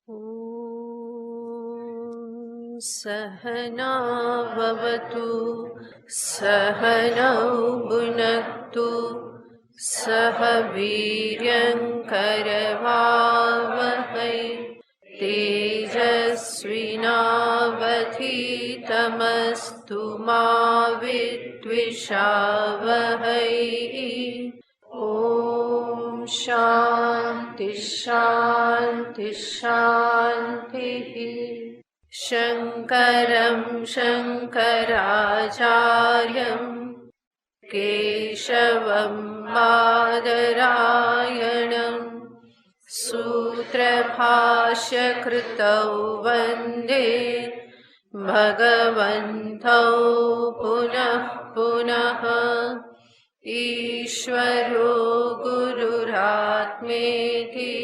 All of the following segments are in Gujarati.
ॐ सहना भवतु सहनौ भुनक्तु सह वीर्यङ्करवावहै तेजस्विनावधीतमस्तु मा विद्विषावहै। ॐ शान्ति शान्ति शान्तिः। शङ्करं शङ्कराचार्यं केशवं बादरायणं सूत्रभाष्यकृतौ वन्दे भगवन्तौ पुनः पुनः। ईश्वरो गुरुरात्मेति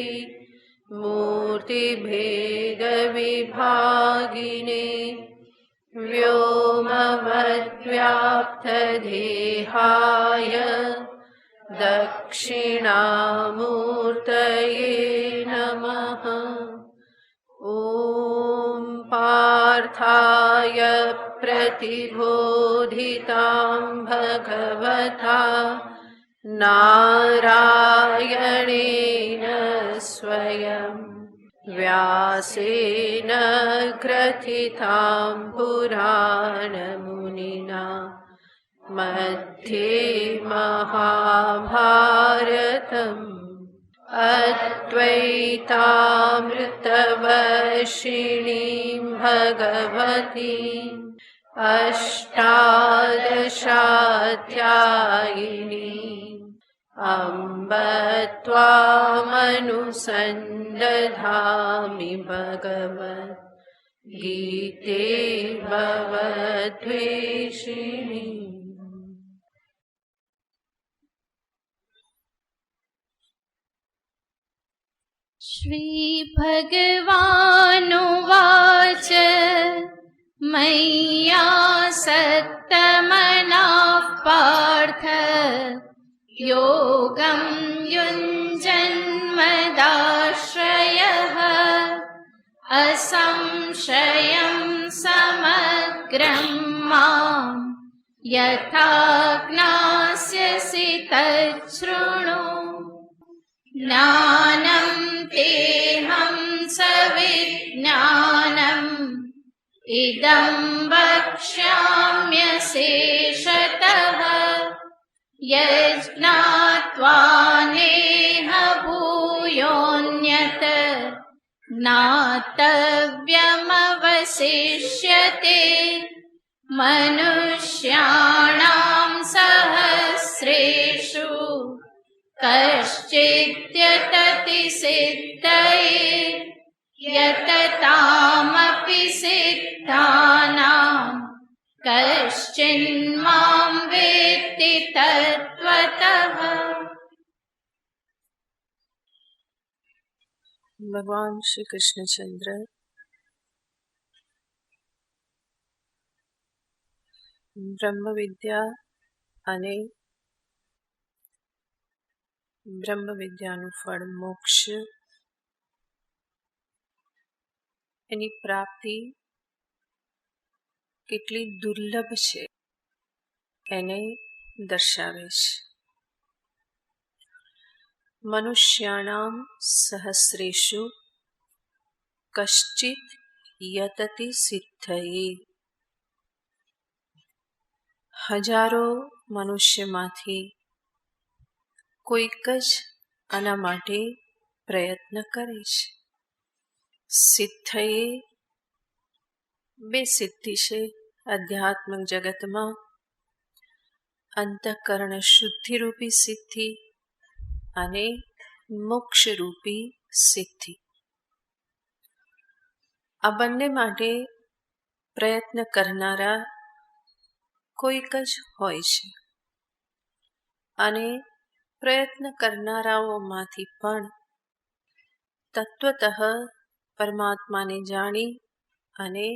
मूर्तिभेदविभागिने व्योमवद्व्याप्तदेहाय दक्षिणामूर्तये नमः। ॐ पार्थाय प्रतिबोधितां भगवता नारायणेन स्वयं व्यासेन ग्रथितां पुराणमुनिना मध्ये महाभारतम् अद्वैतामृतवर्षिणीं भगवतीम् अष्टादशाध्यायिनीम् अम्ब त्वामनुसन्दधामि भगवद्गीते भवद्वेषिणी। श्रीभगवानुवाच मय्यासक्तमनः पार्थ योगं युञ्जन्मदाश्रयः असंशयं समग्रं माम् यथा ज्ञास्यसि तच्छृणु। ज्ञानं तेऽहं सविज्ञानम् इदं वक्ष्याम्यशेषतः यज्ञात्वा नेह भूयोऽन्यत् ज्ञातव्यमवशिष्यते। मनुष्याणां सहस्रेषु कश्चिद्यतति सिद्धये यततामपि सिद्धानां कश्चिन्मां वेत्ति तत्त्वतः। भगवान श्री कृष्णचंद्र બ્રહ્મ વિદ્યા અને બ્રહ્મ વિદ્યાનું ફળ મોક્ષ એની પ્રાપ્તિ કેટલી દુર્લભ છે એને દર્શાવે છે. મનુષ્યાણામ સહસ્રેષુ કશ્ચિત યતતિ સિદ્ધયે. હજારો મનુષ્યમાંથી કોઈક જ આના માટે પ્રયત્ન કરે છે. સિદ્ધયે બે સિદ્ધિ છે આધ્યાત્મિક જગતમાં. અંતઃકરણ શુદ્ધિરૂપી સિદ્ધિ અને મોક્ષરૂપી સિદ્ધિ. આ બંને માટે પ્રયત્ન કરનારા કોઈક જ હોય છે અને પ્રયત્ન કરનારાઓમાંથી પણ તત્વતઃ પરમાત્માને જાણી અને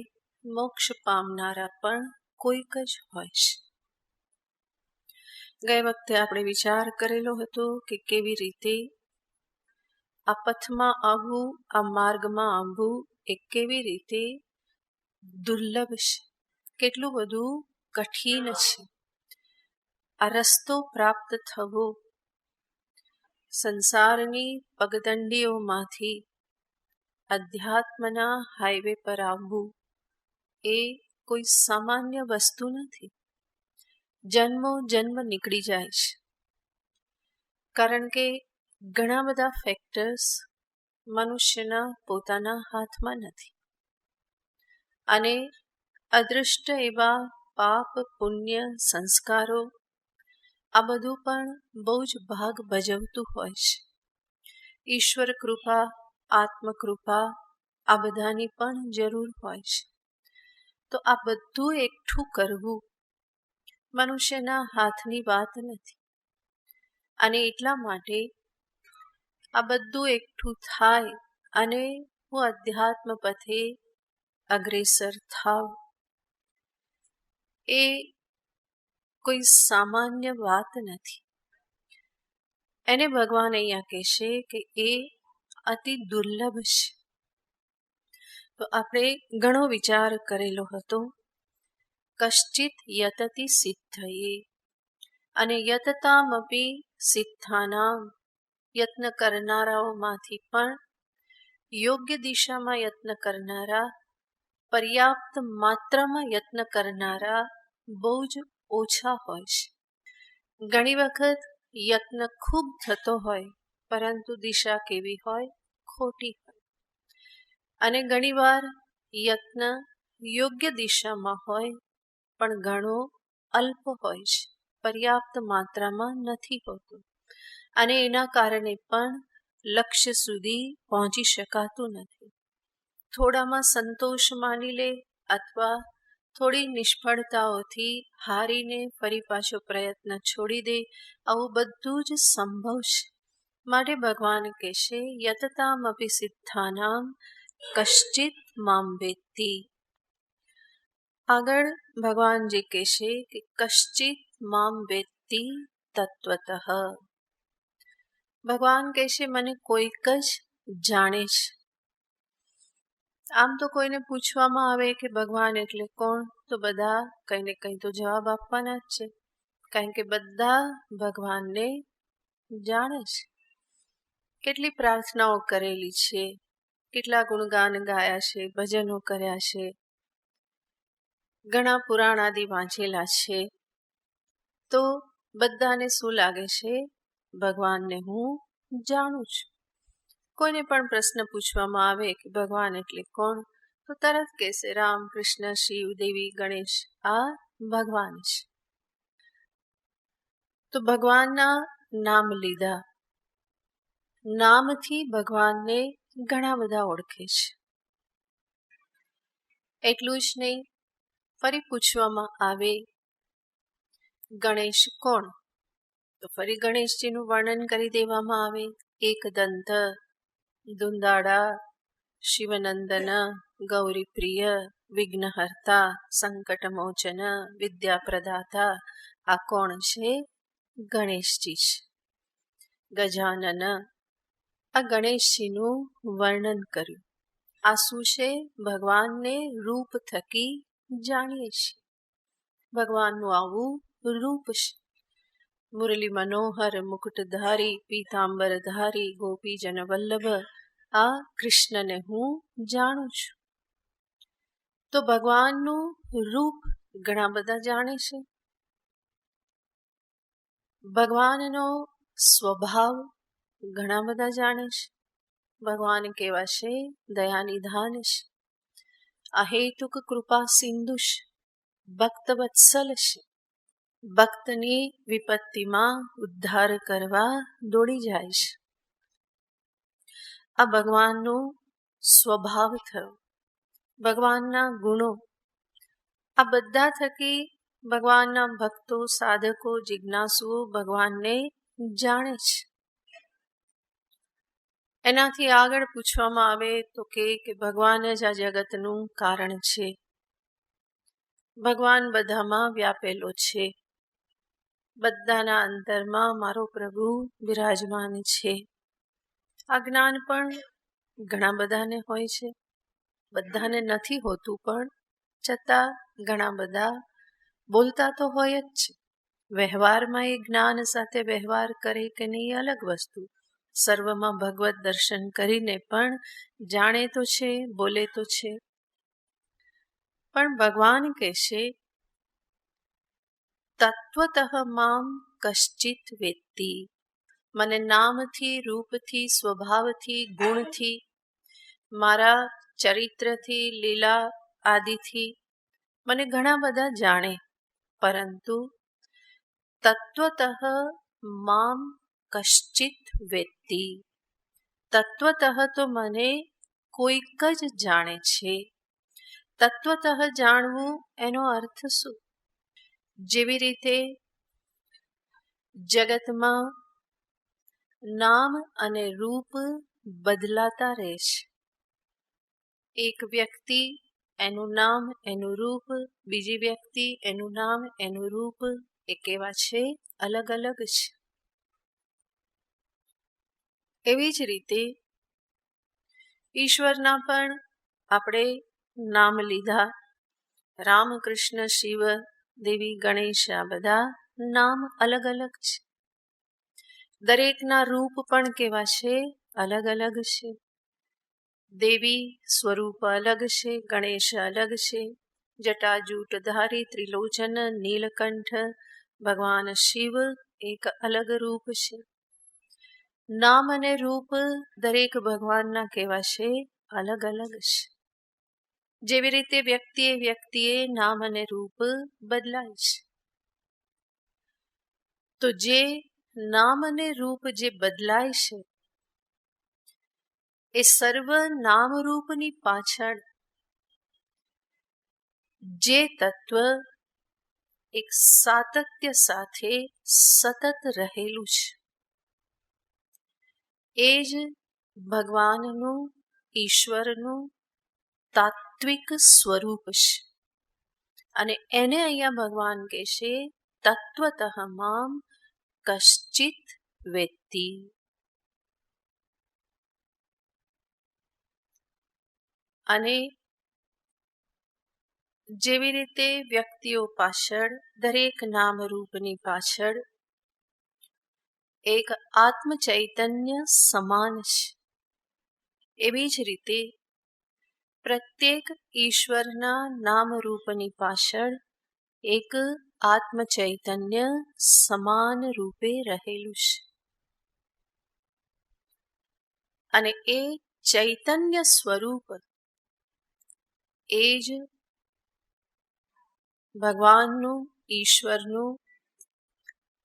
મોક્ષ પામનારા પણ કોઈક જ હોય છે. ગઈ વખતે આપણે વિચાર કરેલો હતો કે કેવી રીતે આ પથમાં આવવું, આ માર્ગમાં આવવું એ કેવી રીતે દુર્લભ છે, કેટલું બધું કઠિન છે. આ રસ્તો પ્રાપ્ત થવો, સંસારની પગદંડીઓમાંથી અધ્યાત્મના હાઈવે પર આવવું એ કોઈ સામાન્ય વસ્તુ નથી. જન્મો જન્મ નીકળી જાય છે, કારણ કે ઘણા બધા ફેક્ટર્સ મનુષ્યના પોતાના હાથમાં નથી, અને અદૃષ્ટ એવા પાપ પુણ્ય સંસ્કારો આ બધું પણ બહુ જ ભાગ ભજવતું હોય છે. ઈશ્વર કૃપા, આત્મકૃપા આ બધાની પણ જરૂર હોય છે. તો આ બધું એકઠું કરવું મનુષ્યના હાથની વાત નથી, અને એટલા માટે આ બધું એકઠું થાય અને હું અધ્યાત્મ પથે અગ્રેસર થાવ એ કોઈ સામાન્ય વાત નથી. એને ભગવાન અહીંયા કહેશે કે એ અતિ દુર્લભ છે. તો આપણે ઘણો વિચાર કરેલો હતો. કશ્ચિત યતતિ સિદ્ધયે, અને યતતામપી સિદ્ધાનામ, યત્ન કરનારાઓમાંથી પણ યોગ્ય દિશામાં યત્ન કરનારા, પર્યાપ્ત માત્રામાં યત્ન કરનારા બહુ જ ઓછા હોય છે. ઘણી વખત યત્ન ખૂબ થતો હોય, પરંતુ દિશા કેવી હોય? ખોટી હોય. અને ઘણીવાર યત્ન યોગ્ય દિશામાં હોય પણ ઘણો અલ્પ હોય છે, પર્યાપ્ત માત્રામાં નથી હોતો, અને એના કારણે પણ લક્ષ્ય સુધી પહોંચી શકાતું નથી. થોડામાં સંતોષ માની લે અથવા થોડી નિષ્ફળતાઓથી હારીને ફરી પાછો પ્રયત્ન છોડી દે, આવું બધું જ સંભવ છે. માટે ભગવાન કહેશે યતતામપી સિદ્ધાનામ કશ્ચિત મામ વેત્તિ. આગળ ભગવાનજી કહેશે કે કશ્ચિત મામ વેત્તિ તત્વતઃ. ભગવાન કહેશે મને કોઈક જ જાણે છે. આમ તો કોઈને પૂછવામાં આવે કે ભગવાન એટલે કોણ, તો બધા કંઈ ને કંઈ તો જવાબ આપવાના જ છે, કારણ કે બધા ભગવાનને જાણે છે. કેટલી પ્રાર્થનાઓ કરેલી છે, કેટલા ગુણગાન ગાયા છે, ભજનો કર્યા છે, ઘણા પુરાણ આદિ વાંચેલા છે. તો બધાને શું લાગે છે? ભગવાનને હું જાણું છું. કોઈને પણ પ્રશ્ન પૂછવામાં આવે કે ભગવાન એટલે કોણ, તો તરત કહેશે રામ, કૃષ્ણ, શિવ, દેવી, ગણેશ આ ભગવાન છે. તો ભગવાનના નામ લીધા, નામથી ભગવાનને ઘણા બધા ઓળખે છે. એટલું જ નહીં, ફરી પૂછવામાં આવે ગણેશ કોણ, તો ફરી ગણેશજીનું વર્ણન કરી દેવામાં આવે. એકદંત, દુંદાળા, શિવનંદન, ગૌરીપ્રિય, વિઘ્નહર્તા, સંકટમોચન, વિદ્યાપ્રદાતા આ કોણ છે? ગણેશજી છે. ગજાનન, આ ગણેશજીનું વર્ણન કર્યું. આ શું છે? ભગવાનને રૂપ થકી જાણીએ છીએ. ભગવાનનું આવું રૂપ છે. મુરલી મનોહર મુકુટધારી, પીતાંબરધારી, ગોપીજન વલ્લભ આ કૃષ્ણને હું જાણું છું. તો ભગવાનનું રૂપ ઘણા બધા જાણે છે. ભગવાનનો સ્વભાવ ઘણા બધા જાણે છે. ભગવાન કેવા છે? દયાનિધાન છે, અહેતુક કૃપા સિંધુ છે, ભક્ત વત્સલ છે, ભક્તની વિપત્તિમાં ઉદ્ધાર કરવા દોડી જાય છે. આ ભગવાનનો સ્વભાવ થયો. ભગવાનના ગુણો આ બધા થકી ભગવાનના ભક્તો, સાધકો, જિજ્ઞાસુઓ ભગવાનને જાણે છે. એનાથી આગળ પૂછવામાં આવે તો કે ભગવાન જ આ જગતનું કારણ છે. ભગવાન બધામાં વ્યાપેલો છે. બધાના અંતરમાં મારો પ્રભુ બિરાજમાન છે. આ જ્ઞાન પણ ઘણા બધાને હોય છે, બધાને નથી હોતું, પણ છતાં ઘણા બધા બોલતા તો હોય જ છે. વ્યવહારમાં એ જ્ઞાન સાથે વ્યવહાર કરે કે નહીં અલગ વસ્તુ. સર્વમાં ભગવત દર્શન કરીને પણ જાણે તો છે, બોલે તો છે. પણ ભગવાન કહેશે તત્વતઃ મામ કશ્ચિત વેત્તિ. મને નામથી, રૂપથી, સ્વભાવથી, ગુણથી, મારા ચરિત્રથી, લીલા આદિથી મને ઘણા બધા જાણે, પરંતુ તત્વતઃ મામ કશ્ચિત વેત્તિ. તત્વતઃ તો મને કોઈક જ જાણે છે. તત્વતઃ જાણવું એનો અર્થ શું? જેવી રીતે જગતમાં નામ અને રૂપ બદલાતા રહે છે. એક વ્યક્તિ એનું નામ, એનું રૂપ, બીજી વ્યક્તિ એનું નામ, એનું રૂપ, એ કેવા છે? અલગ અલગ છે. એવી જ રીતે ઈશ્વરના પણ આપણે નામ લીધા, રામ, કૃષ્ણ, શિવ, દેવી, ગણેશ, આ બધા નામ અલગ અલગ છે. દરેકના રૂપ પણ કેવા છે? અલગ અલગ છે. દેવી સ્વરૂપ અલગ છે, ગણેશ અલગ છે, જટાજૂટધારી, ત્રિલોચન, નીલકંઠ, ભગવાન શિવ એક અલગ રૂપ છે. નામ અને રૂપ દરેક ભગવાનના કેવા છે? અલગ અલગ છે. જેવી રીતે વ્યક્તિએ નામ અને રૂપ બદલાય છે. તો જે નામ અને રૂપ જે બદલાય છે, એ સર્વ નામરૂપની પાછળ જે તત્વ એક સાતત્ય સાથે સતત રહેલું છે, એ જ ભગવાનનું, ઈશ્વરનું તાત્વિક સ્વરૂપ છે. અને એને અહીંયા ભગવાન કહેશે તત્વતઃ મામ કશ્ચિત વેત્તિ. અને જેવી રીતે વ્યક્તિઓ પાછળ, દરેક નામ રૂપની પાછળ એક આત્મ ચૈતન્ય સમાન છે, એવી જ રીતે પ્રત્યેક ઈશ્વરના નામ રૂપની પાછળ એક આત્મ ચૈતન્ય સમાન રૂપે રહેલું છે. અને એ ચૈતન્ય સ્વરૂપ એ જ ભગવાનનું, ઈશ્વરનું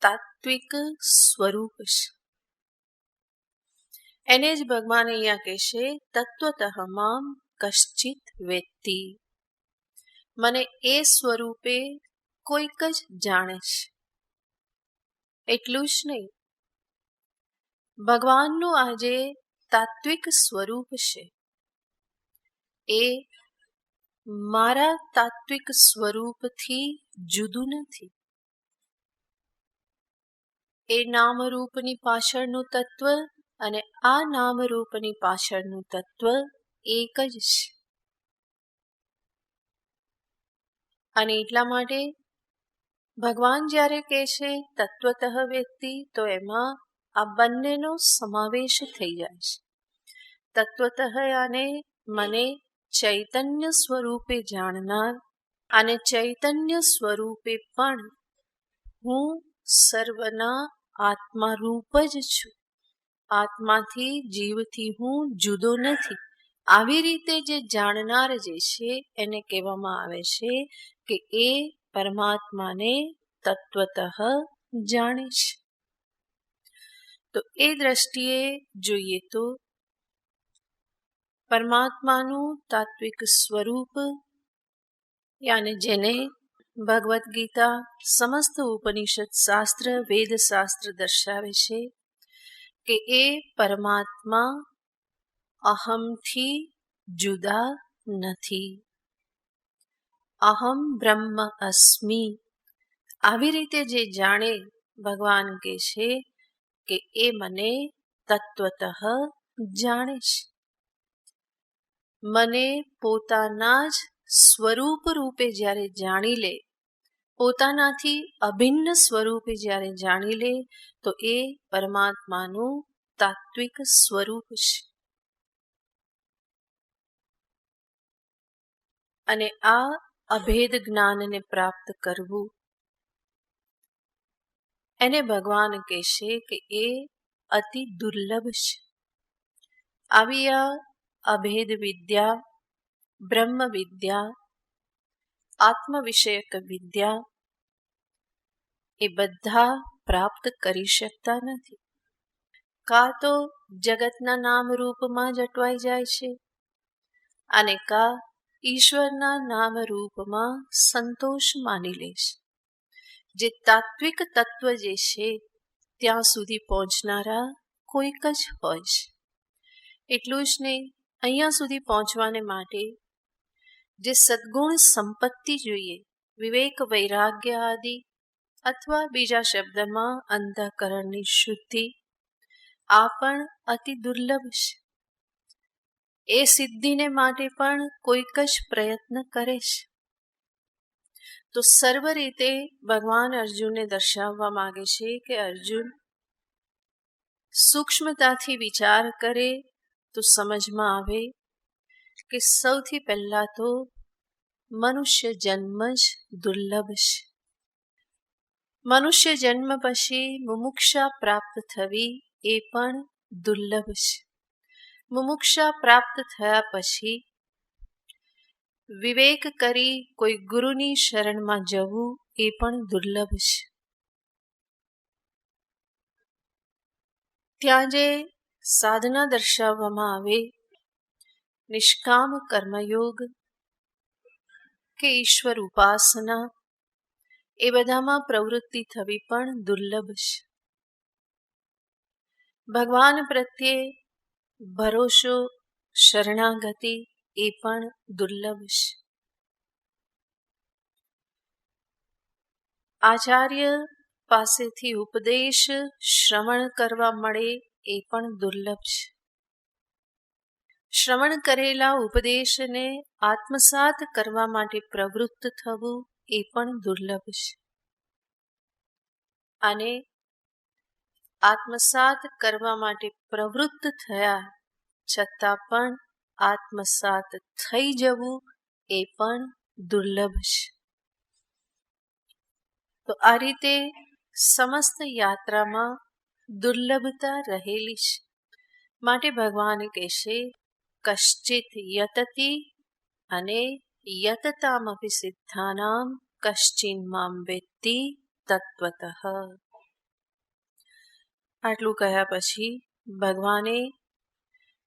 તાત્વિક સ્વરૂપ છે. એને જ ભગવાન અહીંયા કહેશે તત્વતઃ મામ કશ્ચિત વેત્તિ. મને એ સ્વરૂપે કોઈક જ જાણે છે. એટલું જ નહીં, ભગવાનનું આજે તાત્વિક સ્વરૂપ છે, એ મારા તાત્વિક સ્વરૂપથી જુદું નથી. એ નામરૂપની પાછળનું તત્વ અને આ નામરૂપની પાછળનું તત્વ એક જ છે. અને એટલા માટે ભગવાન જ્યારે કહે છે તત્વતઃ વેત્તિ, તો એમાં આ બંનેનો સમાવેશ થઈ જાય છે. તત્વતઃ અને મને ચૈતન્ય સ્વરૂપે જાણનાર, અને ચૈતન્ય સ્વરૂપે પણ હું સર્વના આત્મારૂપ જ છું. આત્માથી, જીવથી હું જુદો નથી. આવી રીતે જે જાણનાર જે છે એને કહેવામાં આવે છે કે એ પરમાત્માને તત્વતઃ જાણે છે. તો એ દ્રષ્ટિએ જોઈએ તો પરમાત્માનું તાત્વિક સ્વરૂપ, યાને જેને ભગવદ્ ગીતા, સમસ્ત ઉપનિષદ શાસ્ત્ર, વેદ શાસ્ત્ર દર્શાવે છે કે એ પરમાત્મા અહમથી જુદા નથી. અહમ બ્રહ્મ અસ્મિ. આવી રીતે જે જાણે, ભગવાન કહે છે કે એ મને તત્વતઃ જાણે છે. મને પોતાના જ સ્વરૂપ રૂપે જ્યારે જાણી લે, પોતાનાથી અભિન્ન સ્વરૂપે જ્યારે જાણી લે, તો એ પરમાત્માનું તાત્વિક સ્વરૂપ છે. અને આ અભેદ જ્ઞાનને પ્રાપ્ત કરવું, એને ભગવાન કહેશે કે એ અતિ દુર્લભ છે. આવી આ અભેદ વિદ્યા, બ્રહ્મ વિદ્યા, આત્મ વિષયક વિદ્યા એ બધા પ્રાપ્ત કરી શકતા નથી. કાં તો જગતના નામ રૂપમાં જ અટવાઈ જાય છે, અને કાં ઈશ્વરના નામ રૂપમાં સંતોષ માની લે છે. જે તાત્વિક તત્વ જે છે ત્યાં સુધી પહોંચનારા કોઈક જ હોય છે. એટલું જ નહીં, અહીંયા સુધી પહોંચવાને માટે જે સદ્ગુણ સંપત્તિ જોઈએ, વિવેક વૈરાગ્ય આદિ, અથવા બીજા શબ્દમાં અંતઃકરણની શુદ્ધિ, આ પણ અતિ દુર્લભ છે. એ સિદ્ધિને માટે પણ કોઈક જ પ્રયત્ન કરે છે. તો સર્વ રીતે ભગવાન અર્જુનને દર્શાવવા માંગે છે કે અર્જુન, સૂક્ષ્મતાથી વિચાર કરે તો સમજમાં આવે કે સૌથી પહેલા તો મનુષ્ય જન્મ જ દુર્લભ છે. મનુષ્ય જન્મ પછી મુમુક્ષા પ્રાપ્ત થવી એ પણ દુર્લભ છે. મુમુક્ષા પ્રાપ્ત થયા પછી વિવેક કરી કોઈ ગુરુની શરણમાં જવું એ પણ દુર્લભ છે. ત્યાં જે સાધના દર્શાવવામાં આવે, નિષ્કામ કર્મયોગ કે ઈશ્વર ઉપાસના, એ બધામાં પ્રવૃત્તિ થવી પણ દુર્લભ છે. ભગવાન પ્રત્યે ભરોસો, શરણાગતિ એ પણ દુર્લભ છે. આચાર્ય પાસેથી ઉપદેશ શ્રવણ કરવા મળે એ પણ દુર્લભ છે. શ્રવણ કરેલા ઉપદેશને આત્મસાત કરવા માટે પ્રવૃત્ત થવું એ પણ દુર્લભ છે. અને આત્મસાત કરવા માટે પ્રવૃત્ત થયા છતાં પણ આત્મસાત થઈ જવું એ પણ દુર્લભ છે. તો આ રીતે સમસ્ત યાત્રામાં દુર્લભતા રહેલી છે. માટે ભગવાન કહેશે, કશ્ચિત યતતિ અને યતતામપી સિદ્ધાનામ કશ્ચિન મામ વેત્તિ તત્વતઃ. આટલું કહ્યા પછી ભગવાને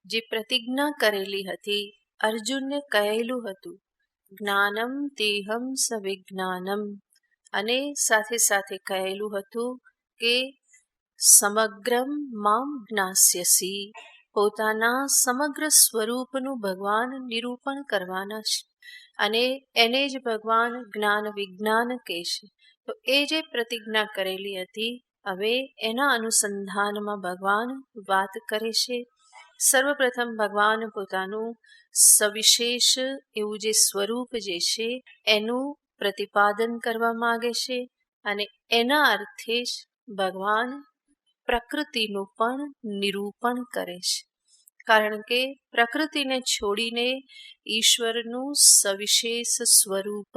જે પ્રતિજ્ઞા કરેલી હતી, અર્જુનને કહેલું હતું, જ્ઞાનમ તેહમ સવિજ્ઞાનમ, અને સાથે સાથે કહેલું હતું કે સમગ્રમ મામ જ્ઞાસ્યસી, પોતાના સમગ્ર સ્વરૂપનું ભગવાન નિરૂપણ કરવાના છે. અને એને જ ભગવાન જ્ઞાન વિજ્ઞાન કહે છે. તો એ જે પ્રતિજ્ઞા કરેલી હતી, હવે એના અનુસંધાનમાં ભગવાન વાત કરે છે. સર્વપ્રથમ ભગવાન પોતાનું સવિશેષ એવું જે સ્વરૂપ જે છે એનું પ્રતિપાદન કરવા માંગે છે. અને એના અર્થે જ ભગવાન પ્રકૃતિનું પણ નિરૂપણ કરે છે. કારણ કે પ્રકૃતિને છોડીને ઈશ્વરનું સવિશેષ સ્વરૂપ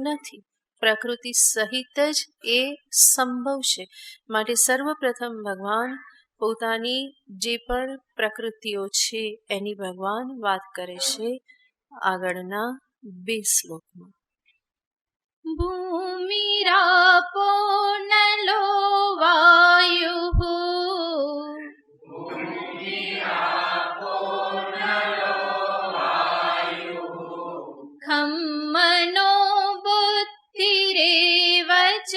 નથી. પ્રકૃતિ સહિત જ એ સંભવ છે. માટે સર્વપ્રથમ ભગવાન પોતાની જે પણ પ્રકૃતિઓ છે એની ભગવાન વાત કરે છે આગળના 2 શ્લોકમાં. ભૂમિરાપો નલો વાયુઃ ખમ મનો બુદ્ધિરેવ ચ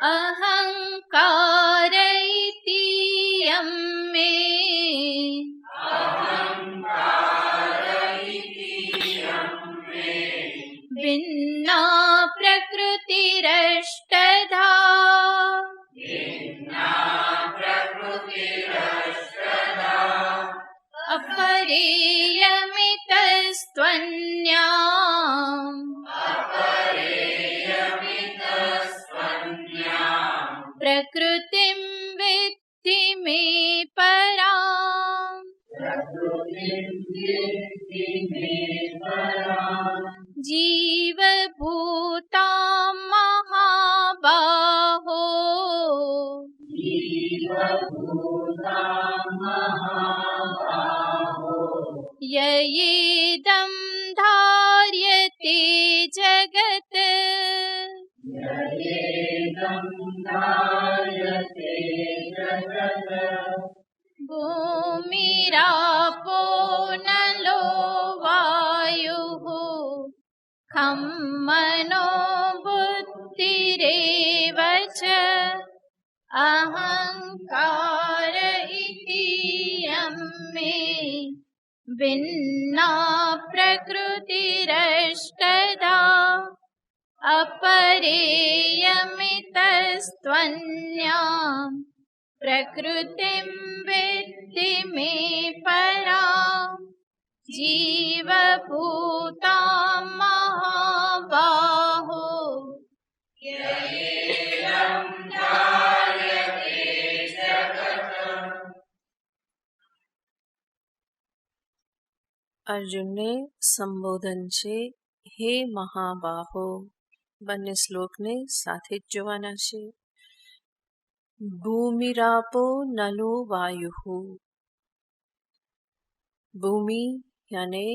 અહંકાર ઇતિ યમ મે ભિન્ના પ્રકૃતિરષ્ટધા ययेदं धार्यते जगत् भूमिरापो नलो वायुः खं मनो बुद्धिरेव च अहंकार इति यं मे भिन्ना प्रकृतिरष्टधा अपरेयमितस्त्वन्यां प्रकृतिं विद्धि मे परां जीवभूतां महाबाहो અર્જુનને સંબોધન છે, હે મહાબાહો. બંને શ્લોકને સાથે જ જોવાના છે. ભૂમિરાપો નલો વાયુ. ભૂમિ યાને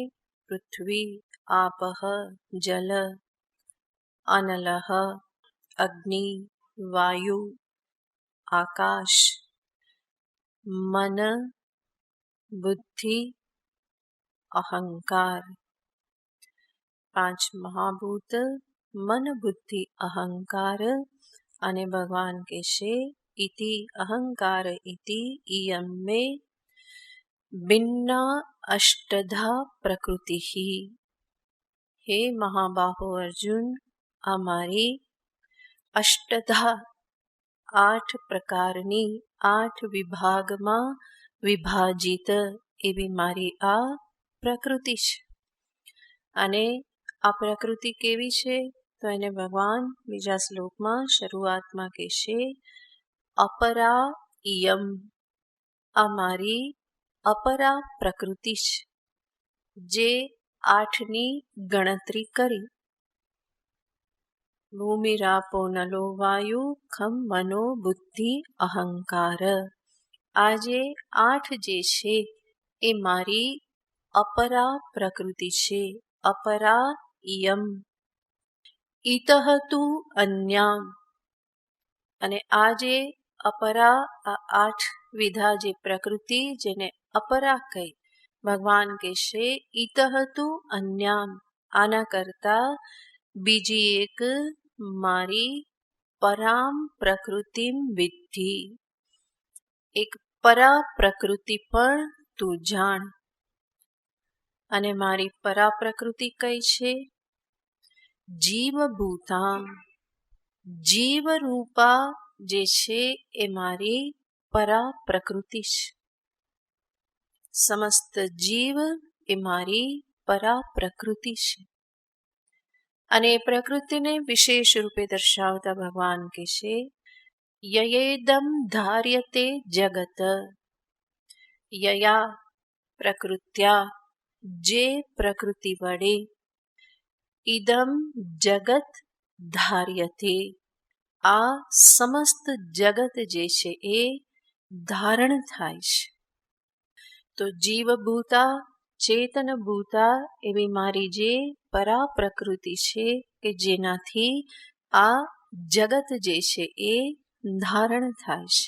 પૃથ્વી, આપહ જલ, અનલહ અગ્નિ, વાયુ આકાશ, મન બુદ્ધિ અહંકાર. 5 મહાભૂત મન બુદ્ધિ અહંકાર. અને ભગવાન કહેશે ઇતિ અહંકાર ઇતિ ઇયં મે ભિન્ના અષ્ટધા પ્રકૃતિ. હે મહાબાહો અર્જુન, આ મારી અષ્ટધા 8 પ્રકારની 8 વિભાગમાં વિભાજિત એવી મારી આ પ્રકૃતિ છે. અને આ પ્રકૃતિ કેવી છે તો એને ભગવાન બીજા શ્લોકમાં શરૂઆતમાં કહેશે અપરા ઇયમ. આ મારી અપરા પ્રકૃતિ છે, જે 8ની ગણતરી કરી. ભૂમિરાપો નલો વાયુ ખમ મનો બુદ્ધિ અહંકાર. આ જે 8 જે છે એ મારી અપરા પ્રકૃતિ છે. અપરા ઇયમ ઇતઃ તુ અન્યામ. અને આ જે અપરા, આ 8 વિધા જે પ્રકૃતિ જેને અપરા કહી, ભગવાન કહેશે ઇતઃ તુ અન્યામ. આના કરતા બીજી એક મારી પરામ પ્રકૃતિમ વિદ્ધિ. એક પરા પ્રકૃતિ પણ તું જાણ. અને મારી પરા પ્રકૃતિ કઈ છે? જીવભૂતામ. જીવરૂપા જે છે એ મારી પરા પ્રકૃતિ છે. સમસ્ત જીવ એ મારી પરા પ્રકૃતિ છે. અને એ પ્રકૃતિને વિશેષ રૂપે દર્શાવતા ભગવાન કહેશે યયેદમ ધાર્યતે જગત. યયા પ્રકૃત્યા, જે પ્રકૃતિ વડે, ઇદમ જગત ધાર્યતે, આ સમસ્ત જગત જે છે એ ધારણ થાય છે. તો જીવભૂતા ચેતનભૂતા એવી મારી જે પરા પ્રકૃતિ છે કે જેનાથી આ જગત જે છે એ ધારણ થાય છે.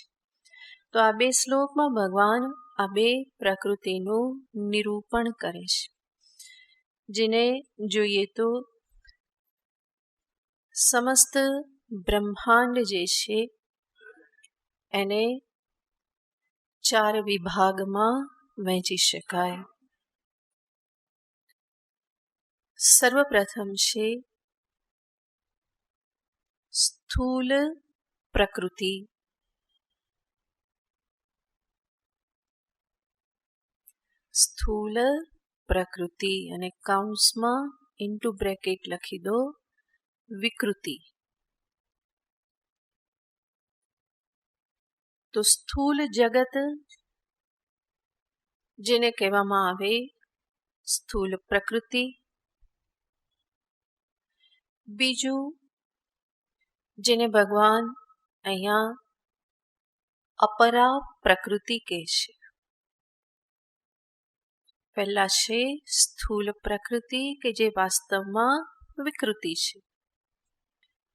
તો આ 2 શ્લોકમાં ભગવાન આ 2 પ્રકૃતિનું નિરૂપણ કરે છે. જેને જોઈએ તો સમસ્ત બ્રહ્માંડ જે છે એને 4 વિભાગમાં વહેંચી શકાય. સર્વપ્રથમ છે સ્થૂલ પ્રકૃતિ. સ્થૂલ પ્રકૃતિ અને કૌંસમાં ઇન્ટુ બ્રેકેટ લખી દો વિકૃતિ. તો સ્થૂલ જગત જેને કહેવામાં આવે સ્થૂલ પ્રકૃતિ. બીજું જેને ભગવાન અહીંયા અપરા પ્રકૃતિ કહે છે. પહેલા છે સ્થૂલ પ્રકૃતિ કે જે વાસ્તવમાં વિકૃતિ છે.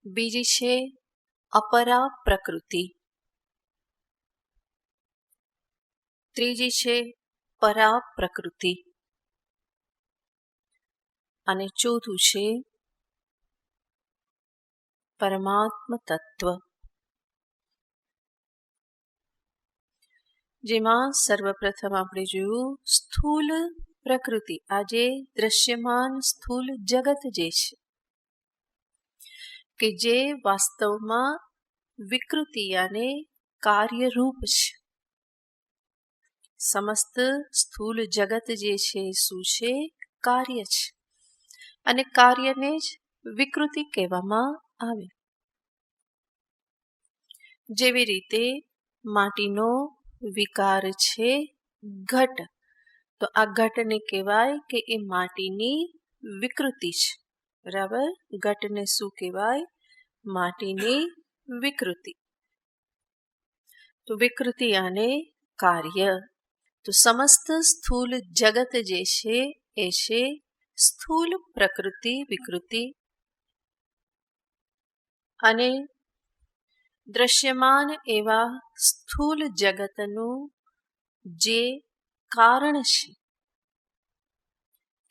બીજી છે અપરા પ્રકૃતિ. ત્રીજી છે પરા પ્રકૃતિ. અને ચોથું છે પરમાત્મ તત્વ. જેમાં સર્વપ્રથમ આપણે જોયું સ્થૂલ પ્રકૃતિ, આજે દ્રશ્યમાન સ્થૂલ જગત જે છે કે જે વાસ્તવમાં વિકૃતિ અને કાર્યરૂપ છે. સમસ્ત સ્થૂલ જગત જે છે શું છે? કાર્ય છે. અને કાર્યને જ વિકૃતિ કહેવામાં આવે. જેવી રીતે માટીનો વિકાર છે ઘટ, તો આ ઘટને કહેવાય કે એ માટીની વિકૃતિ છે. બરાબર, ઘટને શું કહેવાય? માટીની વિકૃતિ. તો વિકૃતિ અને કાર્ય. તો સમસ્ત સ્થૂલ જગત જે છે એ છે સ્થૂલ પ્રકૃતિ વિકૃતિ. અને દ્રશ્યમાન એવા સ્થૂલ જગતનું જે કારણ છે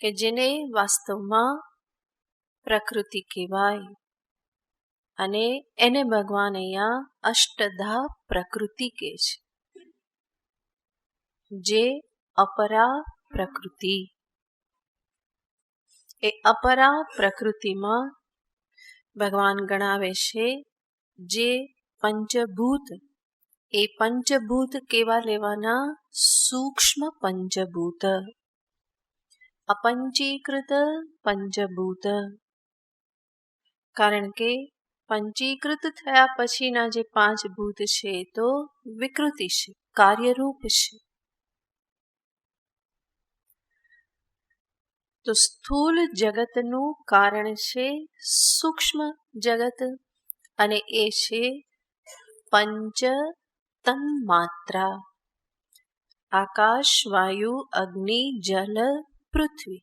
કે જેને વાસ્તવમાં પ્રકૃતિ કહેવાય, અને એને ભગવાન અહીંયા અષ્ટધા પ્રકૃતિ કહે છે, જે અપરા પ્રકૃતિ. એ અપરા પ્રકૃતિમાં ભગવાન ગણાવે છે જે પંચભૂત. એ પંચભૂત કેવા લેવાના? સૂક્ષ્મ પંચભૂત, અપંચીકૃત પંચભૂત. કારણ કે પંચીકૃત થયા પછીના જે પાંચ ભૂત છે તો વિકૃતિ છે, કાર્યરૂપ છે. તો સ્થૂલ જગતનું કારણ છે સૂક્ષ્મ જગત, અને એ છે પંચ તન્માત્રા: આકાશ, વાયુ, અગ્નિ, જલ, પૃથ્વી.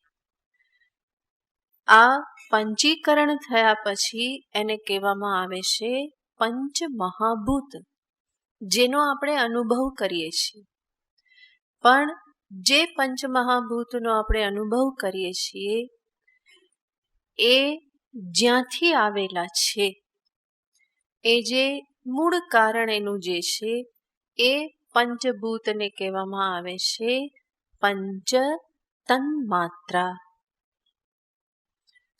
આ પંચીકરણ થયા પછી એને કહેવામાં આવે છે પંચ મહાભૂત, જેનો આપણે અનુભવ કરીએ છીએ. પણ જે પંચમહાભૂતનો આપણે અનુભવ કરીએ છીએ એ જ્યાંથી આવેલા છે, એ જે મૂળ કારણ એનું જે છે એ પંચભૂતને કહેવામાં આવે છે પંચ તન્માત્રા,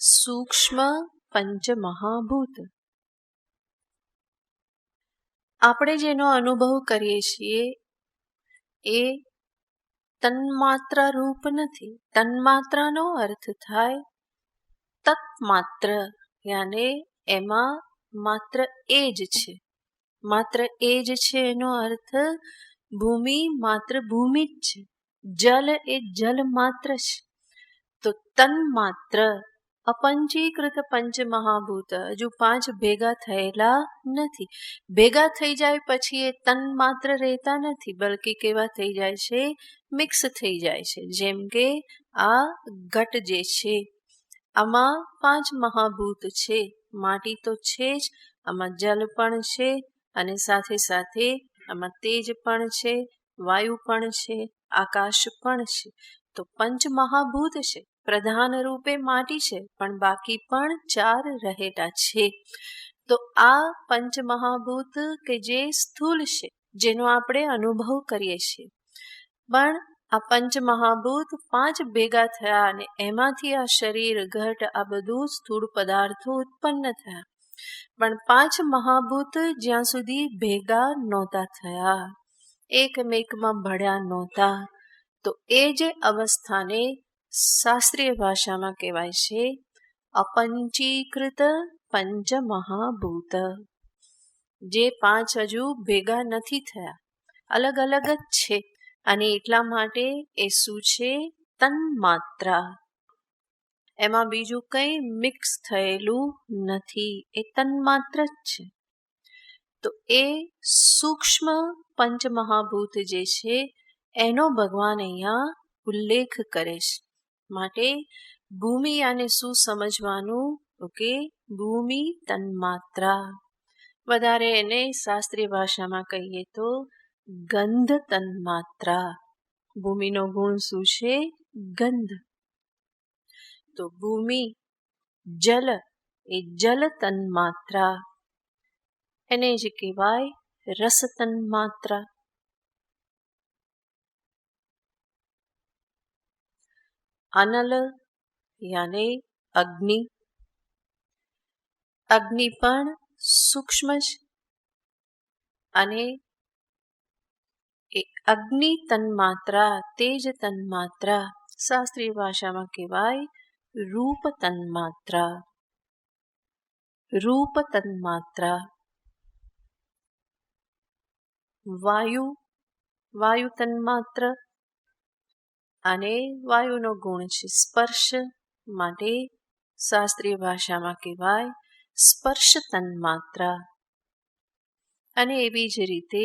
સૂક્ષ્મ પંચમહાભૂત. આપણે જેનો અનુભવ કરીએ છીએ એ તન્માત્રા રૂપ નથી. તન્માત્રાનો અર્થ થાય તત્માત્ર, યાને એમાં માત્ર એ જ છે. માત્ર એ જ છે એનો અર્થ ભૂમિ માત્ર ભૂમિ જ છે, જલ એ જલ માત્ર છે. તો તન્માત્ર અપંચીકૃત પંચમહાભૂત હજુ પાંચ ભેગા થયેલા નથી. ભેગા થઈ જાય પછી એ તન્માત્ર રહેતા નથી, બલકે કેવા થઈ જાય છે? મિક્સ થઈ જાય છે. જેમ કે આ ઘટ જે છે આમાં પાંચ મહાભૂત છે. માટી તો છે જ, આમાં જલ પણ છે, અને સાથે સાથે આમાં તેજ પણ છે, વાયુ પણ છે, આકાશ પણ છે. તો પંચ મહાભૂત છે. પ્રધાન રૂપે માટી છે, પણ બાકી પણ ચાર રહેલા છે. તો આ પંચ મહાભૂત કે જે સ્થૂલ છે, જેનો આપણે અનુભવ કરીએ છીએ. પણ આ પંચ મહાભૂત પાંચ ભેગા થયા અને એમાંથી આ શરીર, ઘટ, આ બધું સ્થૂળ પદાર્થો ઉત્પન્ન થયા. પણ પાંચ મહાભૂત જ્યાં સુધી ભેગા નહોતા થયા, એકમેકમાં ભળ્યા નહોતા, તો એ જે અવસ્થાને શાસ્ત્રીય ભાષામાં કહેવાય છે અપંચીકૃત પંચમહાભૂત. જે પાંચ હજુ ભેગા નથી થયા, અલગ અલગ જ છે, અને એટલા માટે એ શું છે? તન્માત્રા. એમાં બીજું કંઈ મિક્સ થયેલું નથી, એ તન્માત્ર જ છે. તો એ સૂક્ષ્મ પંચમહાભૂત જે છે એનો ભગવાન અહીંયા ઉલ્લેખ કરે છે. માટે ભૂમિ આને શું સમજવાનું? તો કે ભૂમિ તન્માત્રા, વધારે એને શાસ્ત્રીય ભાષામાં કહીએ તો ગંધ તન્માત્રા. ભૂમિનો ગુણ શું છે? ગંધ. તો ભૂમિ જલ એ જલ તન્માત્રા, એને જ કહેવાય રસ તન્માત્રા. અનલ યાને અગ્નિ, અગ્નિ પણ સૂક્ષ્મ છે અને એ અગ્નિ તન્માત્રા, તેજ તન્માત્રા શાસ્ત્રીય ભાષામાં કહેવાય રૂપ તન્માત્રા. રૂપ તન્માત્રા. વાયુ, વાયુ તન્માત્ર અને વાયુનો ગુણ છે સ્પર્શ, માટે શાસ્ત્રીય ભાષામાં કહેવાય સ્પર્શ તન્માત્રા. અને એવી જ રીતે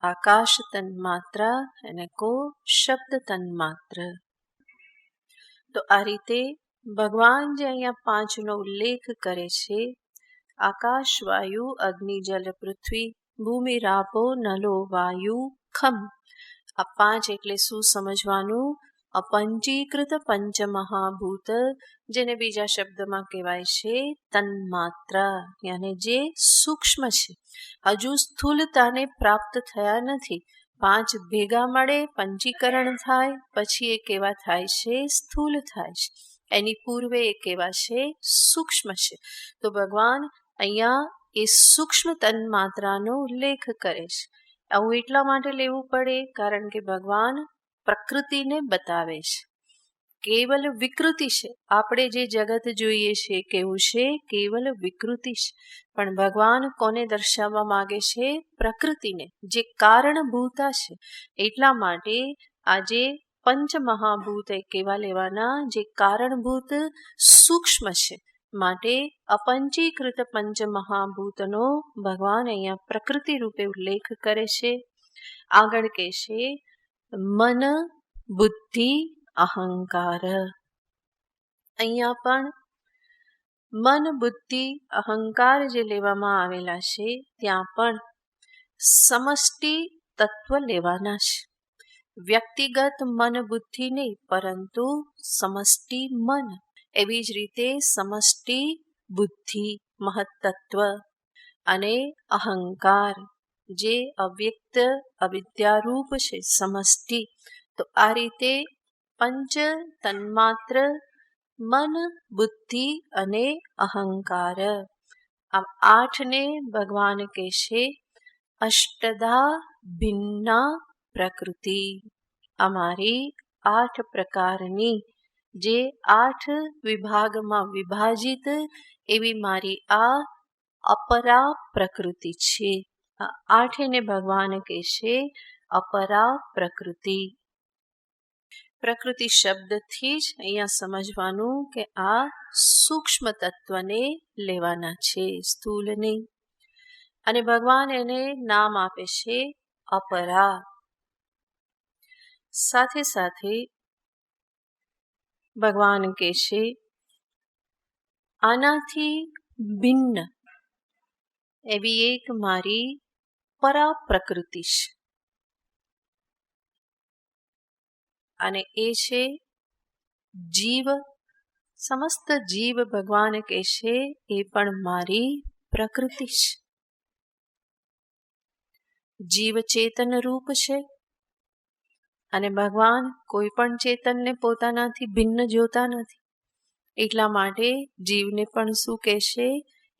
આકાશ તન્માત્રા અને કો શબ્દ તન્માત્ર. તો આ રીતે ભગવાન જે અહીંયા પાંચનો ઉલ્લેખ કરે છે, આકાશ, વાયુ, અગ્નિ, જલ, પૃથ્વી, ભૂમિ, રાપો, નલો, વાયુ, ખમ. આ પાંચ એટલે શું સમજવાનું? અપંચીકૃત પંચમહાભૂત, જેને બીજા શબ્દમાં કહેવાય છે તન્માત્રા, યાને જે સૂક્ષ્મ છે, હજુ સ્થૂલતાને પ્રાપ્ત થયા નથી. પાંચ ભેગા મળે, પંચીકરણ થાય, પછી એ કેવા થાય છે? સ્થૂલ થાય છે. એની પૂર્વે એ કેવા છે? સૂક્ષ્મ છે. તો ભગવાન અહીંયા એ સૂક્ષ્મ તન્માત્રાનો ઉલ્લેખ કરે છે. આવું એટલા માટે લેવું પડે કારણ કે ભગવાન પ્રકૃતિને બતાવે છે. કેવલ વિકૃતિ છે. આપણે જે જગત જોઈએ છે કેવું છે? કેવલ વિકૃતિ છે. પણ ભગવાન કોને દર્શાવવા માંગે છે? પ્રકૃતિને, જે કારણભૂતા છે. એટલા માટે આજે પંચમહાભૂત એ કેવા લેવાના? જે કારણભૂત સૂક્ષ્મ છે. માટે અપંચીકૃત પંચમહાભૂતનો ભગવાન અહીંયા પ્રકૃતિ રૂપે ઉલ્લેખ કરે છે. આગળ કહેશે મન, બુદ્ધિ, અહંકાર. અહીંયા પણ મન, બુદ્ધિ, અહંકાર જે લેવામાં આવેલા છે ત્યાં પણ સમષ્ટિ તત્વ લેવાના છે. વ્યક્તિગત મન બુદ્ધિ નહીં, પરંતુ સમષ્ટિ મન. એવી જ રીતે સમષ્ટિ બુદ્ધિ મહત્તત્વ અને અહંકાર જે અવ્યક્ત અવિદ્યારૂપ છે સમષ્ટિ. તો આ રીતે પંચ તન્માત્ર મન, બુદ્ધિ અને અહંકાર, આ આઠને ભગવાન કહેશે અષ્ટધા ભિન્ના પ્રકૃતિ. અમારી 8 પ્રકારની, જે 8 વિભાગમાં વિભાજિત એવી મારી આ અપરા પ્રકૃતિ છે. આ આઠેને ભગવાન કહેશે અપરા પ્રકૃતિ. પ્રકૃતિ શબ્દથી જ અહીંયા સમજવાનું કે આ સૂક્ષ્મ તત્વને લેવાના છે, સ્થૂલ નહીં. અને ભગવાન એને નામ આપે છે અપરા. સાથે સાથે ભગવાન કહે છે આનાથી ભિન્ન એવી એક મારી પરા પ્રકૃતિ છે. અને એ છે જીવ. સમસ્ત જીવ ભગવાન કહે છે એ પણ મારી પ્રકૃતિ છે. જીવ ચેતન રૂપ છે અને ભગવાન કોઈ પણ ચેતનને પોતાનાથી ભિન્ન જોતા નથી. એટલા માટે જીવને પણ શું કહેશે?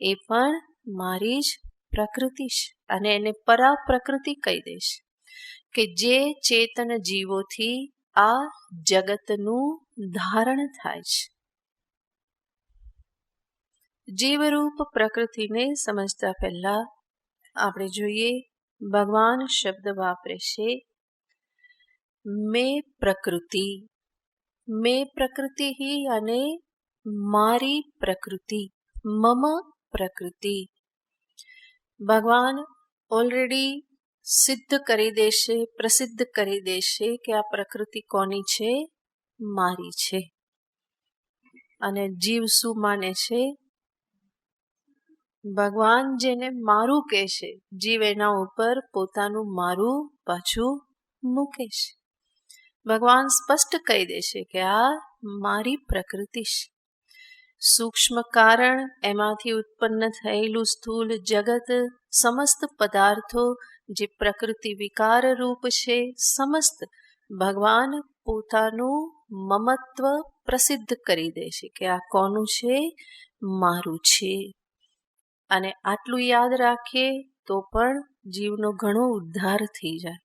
એ પણ મારી જ પ્રકૃતિ છે. અને એને પરા પ્રકૃતિ કહી દેશે કે જે ચેતન જીવોથી આ જગતનું ધારણ થાય છે. જીવરૂપ પ્રકૃતિને સમજતા પહેલા આપણે જોઈએ ભગવાન શબ્દ વાપરે છે મેં પ્રકૃતિ. મેં પ્રકૃતિ અને મારી પ્રકૃતિ, મમ પ્રકૃતિ. ભગવાન ઓલરેડી સિદ્ધ કરી દેશે, પ્રસિદ્ધ કરી દેશે કે આ પ્રકૃતિ કોની છે? મારી છે. અને જીવ શું માને છે? ભગવાન જેને મારું કહે છે, જીવ એના ઉપર પોતાનું મારું પાછું મૂકે છે. ભગવાન સ્પષ્ટ કહી દેશે કે આ મારી પ્રકૃતિ છે. સૂક્ષ્મ કારણ, એમાંથી ઉત્પન્ન થયેલું સ્થૂલ જગત, સમસ્ત પદાર્થો જે પ્રકૃતિ વિકાર રૂપ છે, સમસ્ત ભગવાન પોતાનું મમત્વ પ્રસિદ્ધ કરી દેશે કે આ કોનું છે? મારું છે. અને આટલું યાદ રાખીએ તો પણ જીવનો ઘણો ઉદ્ધાર થઈ જાય.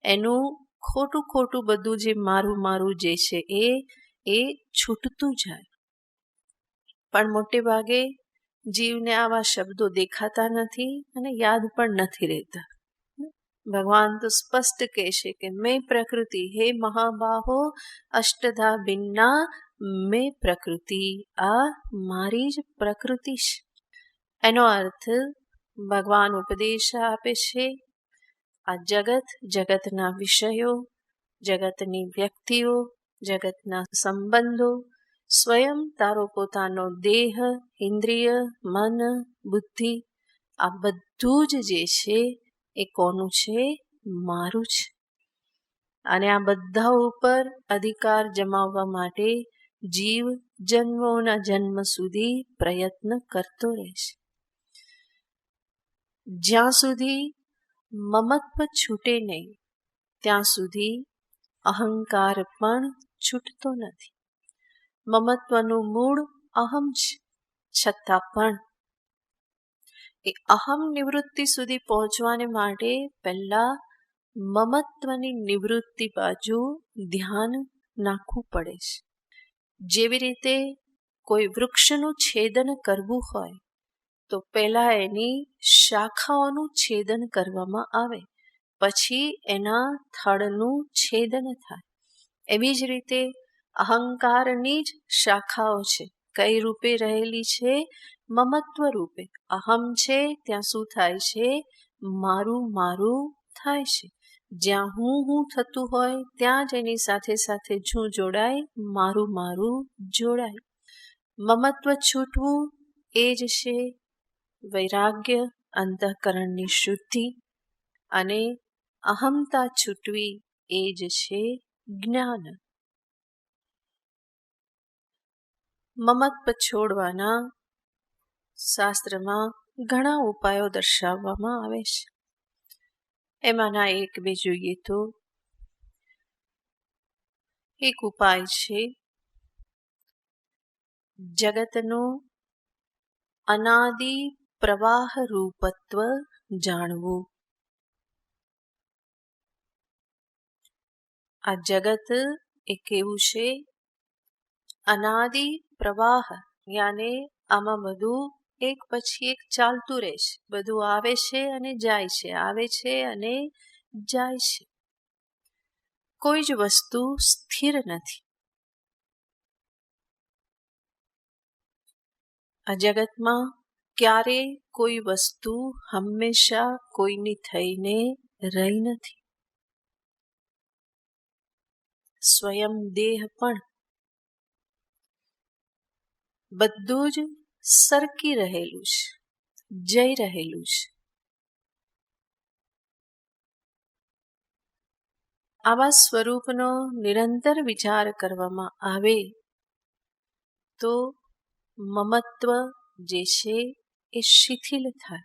એનું ખોટું ખોટું બધું જે મારું મારું જે છે એ છૂટતું જાય. પણ મોટે ભાગે જીવને આવા શબ્દો દેખાતા નથી અને યાદ પણ નથી રહેતા. ભગવાન તો સ્પષ્ટ કહે છે કે મેં પ્રકૃતિ, હે મહાબાહો અષ્ટધા ભિન્ના મેં પ્રકૃતિ, આ મારી જ પ્રકૃતિ છે. એનો અર્થ ભગવાન ઉપદેશ આપે છે, આ જગત, જગતના વિષયો, જગતની વ્યક્તિઓ, જગતના સંબંધો, સ્વયં તારો પોતાનો દેહ, ઇન્દ્રિય, મન, બુદ્ધિ, આ બધું જ જે છે એ કોનું છે? મારું છે. અને આ બધા ઉપર અધિકાર જમાવવા માટે જીવ જન્મોના જન્મ સુધી પ્રયત્ન કરતો રહેશે. જ્યાં સુધી મમત્વ છૂટે નહીં ત્યાં સુધી અહંકાર પણ છૂટતો નથી. મમત્વનું મૂળ અહમ છે, છતાં પણ એ અહમ નિવૃત્તિ સુધી પહોંચવાને માટે પહેલા મમત્વની નિવૃત્તિ બાજુ ધ્યાન નાખવું પડે છે. જેવી રીતે કોઈ વૃક્ષનું છેદન કરવું હોય તો પહેલા એની શાખાઓનું છેદન કરવામાં આવે, પછી એના થડનું છેદન થાય. એવી જ રીતે અહંકારની જ શાખાઓ છે. કઈ રૂપે રહેલી છે? મમત્વ રૂપે. અહમ છે ત્યાં શું થાય છે? મારું મારું થાય છે. જ્યાં હું થતું હોય ત્યાં જ એની સાથે સાથે છું જોડાય, મારું મારું જોડાય. મમત્વ છૂટવું એ જ છે વૈરાગ્ય, અંતઃકરણની શુદ્ધિ. અને અહમતા છૂટવી એ જ છે જ્ઞાન. મમત્વ છોડવાના શાસ્ત્રમાં ઘણા ઉપાયો દર્શાવવામાં આવે છે. એમાંના એક બે જોઈએ તો એક ઉપાય છે જગતનું અનાદિ પ્રવાહ રૂપત્વ જાણવું. આ જગત એ કેવું છે? અનાદિ પ્રવાહ, યાને આમાં બધું એક પછી એક ચાલતું રહેશે. બધું આવે છે અને જાય છે, આવે છે અને જાય છે. કોઈ જ વસ્તુ સ્થિર નથી. આ જગતમાં ક્યારે કોઈ વસ્તુ હંમેશા કોઈની થઈને રહી નથી. સ્વયં દેહ પણ બધું જ સરકી રહેલું છે, જઈ રહેલું છે. આવા સ્વરૂપનો નિરંતર વિચાર કરવામાં આવે તો મમત્વ જે છે એ શિથિલ થાય.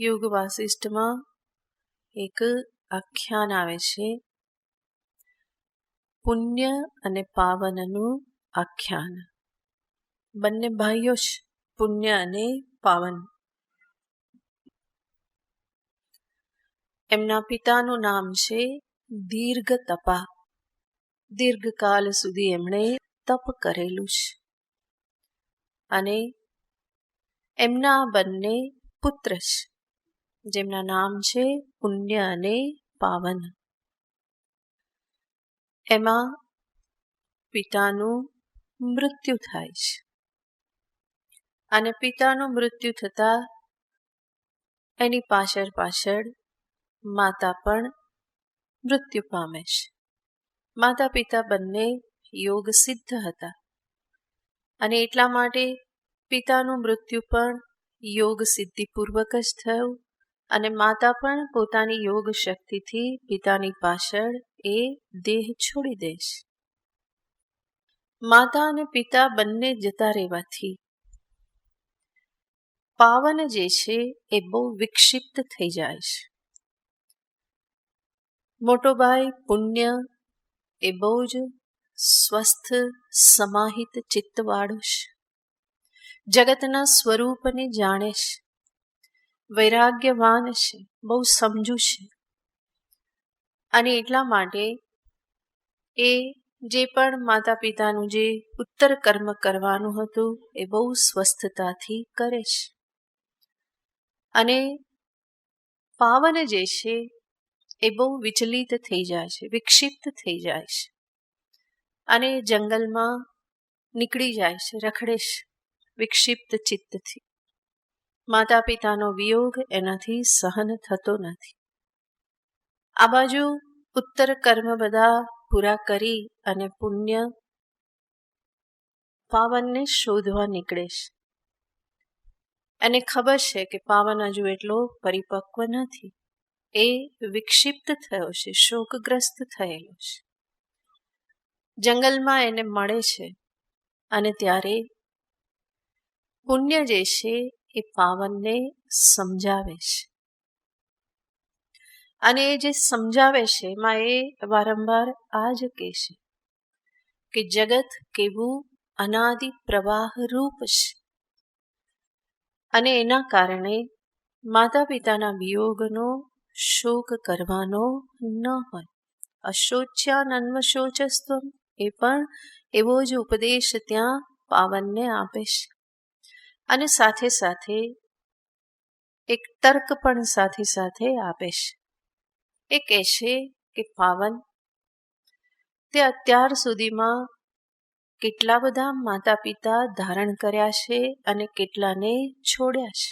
યોગ વાસિષ્ઠમાં એક આખ્યાન આવે છે, પુણ્ય અને પાવનનું આખ્યાન. બંને ભાઈઓ છે, પુણ્ય અને પાવન. એમના પિતાનું નામ છે દીર્ઘ તપા. દીર્ઘકાલ સુધી એમણે તપ કરેલું છે. અને એમના બંને પુત્ર છે જેમના નામ છે પુણ્ય અને પાવન. એમાં પિતાનું મૃત્યુ થાય છે અને પિતાનું મૃત્યુ થતા એની પાછળ પાછળ માતા પણ મૃત્યુ પામે છે. માતા પિતા બંને યોગ સિદ્ધ હતા અને એટલા માટે પિતાનું મૃત્યુ પણ યોગ સિદ્ધિપૂર્વક જ થયું અને માતા પણ પોતાની યોગ શક્તિથી પિતાની પાછળ એ દેહ છોડી દેશે. માતા અને પિતા બંને જતા રહેવાથી પાવન જે છે એ બહુ વિક્ષિપ્ત થઈ જાય છે. મોટો ભાઈ પુણ્ય એ બહુ જ સ્વસ્થ સમાહિત ચિત્તવાળો છે. જગતના સ્વરૂપને જાણે છે, વૈરાગ્યવાન છે, બહુ સમજુ છે અને એટલા માટે એ જે પણ માતા પિતાનું જે ઉત્તર કર્મ કરવાનું હતું એ બહુ સ્વસ્થતાથી કરે છે. અને પાવન જે છે એ બહુ વિચલિત થઈ જાય છે, વિક્ષિપ્ત થઈ જાય છે અને જંગલમાં નીકળી જાય છે, રખડે છે વિક્ષિપ્ત ચિત્તથી. માતા પિતાનો વિયોગ એનાથી સહન થતો નથી. આ બાજુ ઉત્તર કર્મ બધા પૂરા કરી અને પુણ્ય પાવનને શોધવા નીકળે છે. એને ખબર છે કે પાવન હજુ એટલો પરિપક્વ નથી, એ વિક્ષિપ્ત થયો છે, શોકગ્રસ્ત થયેલો છે. જંગલમાં એને મળે છે અને ત્યારે પુણ્ય જે છે એ પાવનને સમજાવે છે અને એ જે સમજાવે છે એમાં એ વારંવાર આ જ કહે છે કે જગત કેવું અનાદિ પ્રવાહ રૂપ છે અને એના કારણે માતા પિતાના વિયોગનો શોક કરવાનો ન હોય. અશોચ્યાનન્વશોચસ્ત્વમ, એ પણ એવો જ ઉપદેશ ત્યાં પાવનને આપે છે અને સાથે સાથે એક તર્ક પણ સાથે સાથે આપે છે. એ કહે છે કે પાવન તે અત્યાર સુધીમાં કેટલા બધા માતા પિતા ધારણ કર્યા છે અને કેટલાને છોડ્યા છે.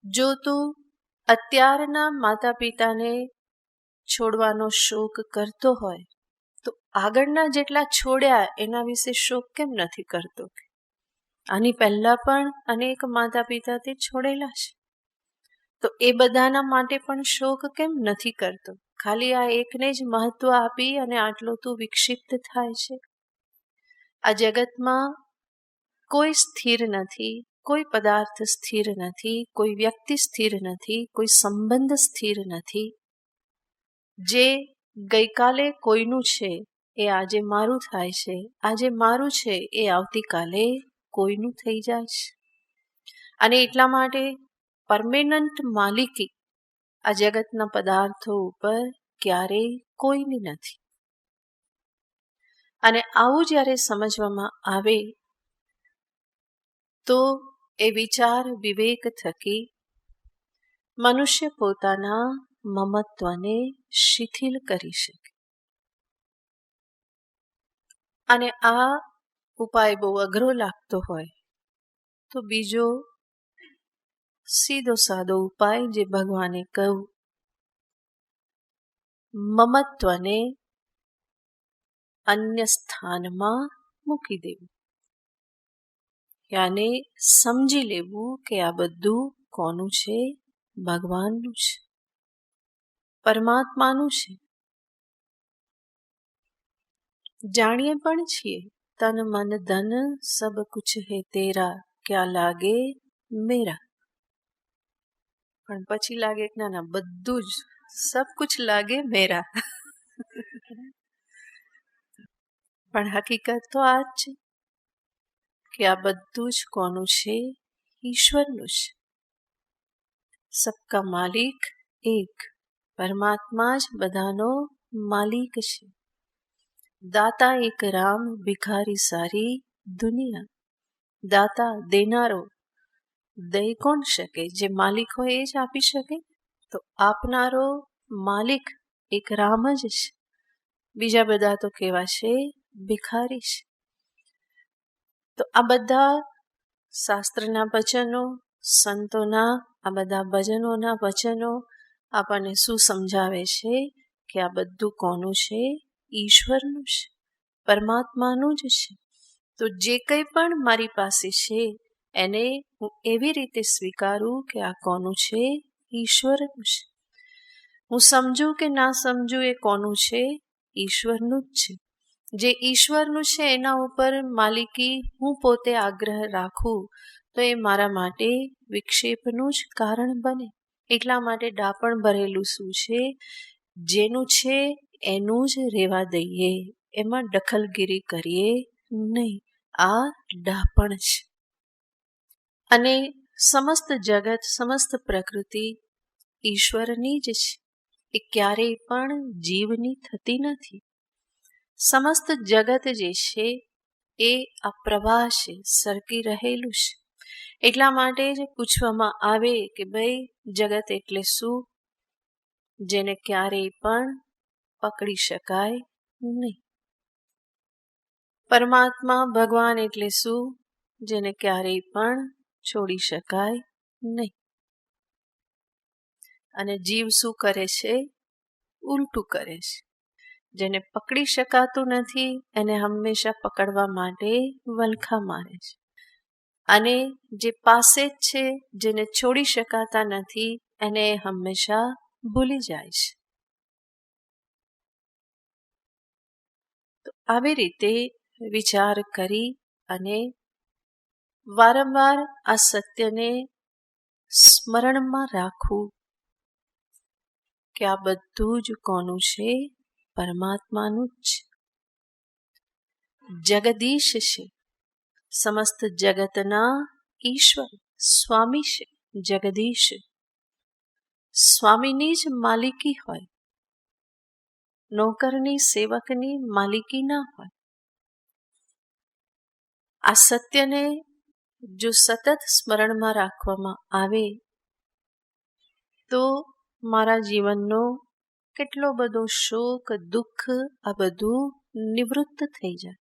જો તું અત્યારના માતા પિતાને છોડવાનો શોક કરતો હોય તો આગળના જેટલા છોડ્યા એના વિશે શોક કેમ નથી કરતો? આની પહેલા પણ અનેક માતા પિતા તે છોડેલા છે, તો એ બધાના માટે પણ શોક કેમ નથી કરતો? ખાલી આ એકને જ મહત્વ આપી અને આટલો તું વિક્ષિપ્ત થાય છે. આ જગતમાં કોઈ સ્થિર નથી, કોઈ પદાર્થ સ્થિર નથી, કોઈ વ્યક્તિ સ્થિર નથી, કોઈ સંબંધ સ્થિર નથી. જે ગઈકાલે કોઈનું છે એ આજે મારું થાય છે, આજે મારું છે એ આવતીકાલે કોઈનું થઈ જાય છે. અને એટલા માટે પરમેનન્ટ માલિકી આ જગતના પદાર્થો ઉપર ક્યારેય કોઈની નથી. અને આવું જ્યારે સમજવામાં આવે તો એ વિચાર વિવેક થકી મનુષ્ય પોતાના મમત્વને શિથિલ કરી શકે. અને આ ઉપાય બહુ અઘરો લાગતો હોય તો બીજો સીધો સાદો ઉપાય જે ભગવાને કહ્યું, મમત્વને અન્ય સ્થાનમાં મૂકી દેવું, યાને સમજી લેવું કે આ બધું કોનું છે? ભગવાનનું છે, પરમાત્માનું છે. જાણીએ પણ છીએ તન મન ધન સબ કુછ હે તેરા, ક્યા લાગે મેરા. પણ પછી લાગે કે ના બધું જ સબ કુછ લાગે મેરા. પણ હકીકત તો આ જ છે કે આ બધું જ કોનું છે? ઈશ્વરનું છે. સબકા માલિક એક, પરમાત્મા જ બધાનો માલિક છે. દાતા એક રામ, ભિખારી સારી દુનિયા. દાતા દેનારો દઈ કોણ શકે? જે માલિક હોય એ જ આપી શકે. તો આપનારો માલિક એક રામ જ છે, બીજા બધા તો કેવા છે? ભિખારી છે. તો આ બધા શાસ્ત્રના વચનો, સંતોના આ બધા ભજનોના વચનો આપણને શું સમજાવે છે કે આ બધું કોનું છે? ઈશ્વરનું છે, પરમાત્માનું જ છે. તો જે કંઈ પણ મારી પાસે છે એને હું એવી રીતે સ્વીકારું કે આ કોનું છે? ઈશ્વરનું છે. હું સમજું કે ના સમજું એ કોનું છે? ઈશ્વરનું જ છે. જે ઈશ્વરનું છે એના ઉપર માલિકી હું પોતે આગ્રહ રાખું તો એ મારા માટે વિક્ષેપનું જ કારણ બને. એટલા માટે ડાપણ ભરેલું શું છે? જેનું છે એનું જ રહેવા દઈએ, એમાં દખલગીરી કરીએ નહીં. આ ડાપણ છે. અને સમસ્ત જગત, સમસ્ત પ્રકૃતિ ઈશ્વરની જ છે. એ ક્યારેય પણ જીવની થતી નથી. સમસ્ત જગત જે છે એ આ પ્રવાહ છે, સરકી રહેલું છે. એટલા માટે જ પૂછવામાં આવે કે ભાઈ જગત એટલે શું? જેને ક્યારેય પણ પકડી શકાય નહીં. પરમાત્મા ભગવાન એટલે શું? જેને ક્યારેય પણ છોડી શકાય નહીં. અને જીવ શું કરે છે? ઉલટું કરે છે. જેને પકડી શકાતું નથી એને હંમેશા પકડવા માટે વલખા મારે છે. અને જે પાસે જ છે, જેને છોડી શકાતા નથી એને હંમેશા ભૂલી જાય છે. તો આવી રીતે વિચાર કરી અને વારંવાર આ સત્યને સ્મરણમાં રાખવું કે આ બધું જ કોનું છે? પરમાત્માનું જ છે. જગદીશ છે, સમસ્ત જગતના ઈશ્વર, સ્વામી છે જગદીશ. સ્વામીની જ માલિકી હોય, નોકરની, સેવકની માલિકી ના હોય. આ સત્યને જો સતત સ્મરણમાં રાખવામાં આવે તો મારા જીવનનો કેટલો બધો શોક, દુઃખ આ બધું નિવૃત્ત થઈ જાય.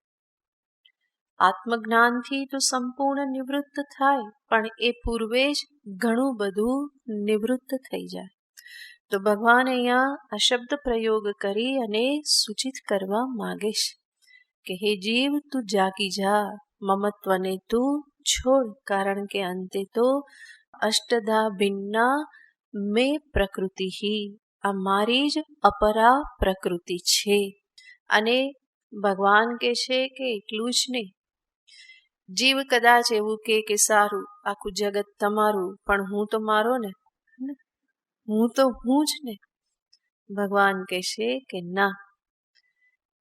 આત્મજ્ઞાનથી તો સંપૂર્ણ નિવૃત્ત થાય, પણ એ પૂર્વે જ ઘણું બધું નિવૃત્ત થઈ જાય. તો ભગવાન અહીંયા આ શબ્દ પ્રયોગ કરી અને સૂચિત કરવા માગે છે કે હે જીવ, તું જાગી જા, મમત્વને તું છોડ, કારણ કે અંતે તો અષ્ટધા ભિન્ના મેં પ્રકૃતિ, આ મારી જ અપરા પ્રકૃતિ છે. અને ભગવાન કહે છે કે એટલું જ નહીં, જીવ કદાચ એવું કે સારું આખું જગત તમારું, પણ હું તો મારો ને, હું તો હું જ ને. ભગવાન કહે છે કે ના,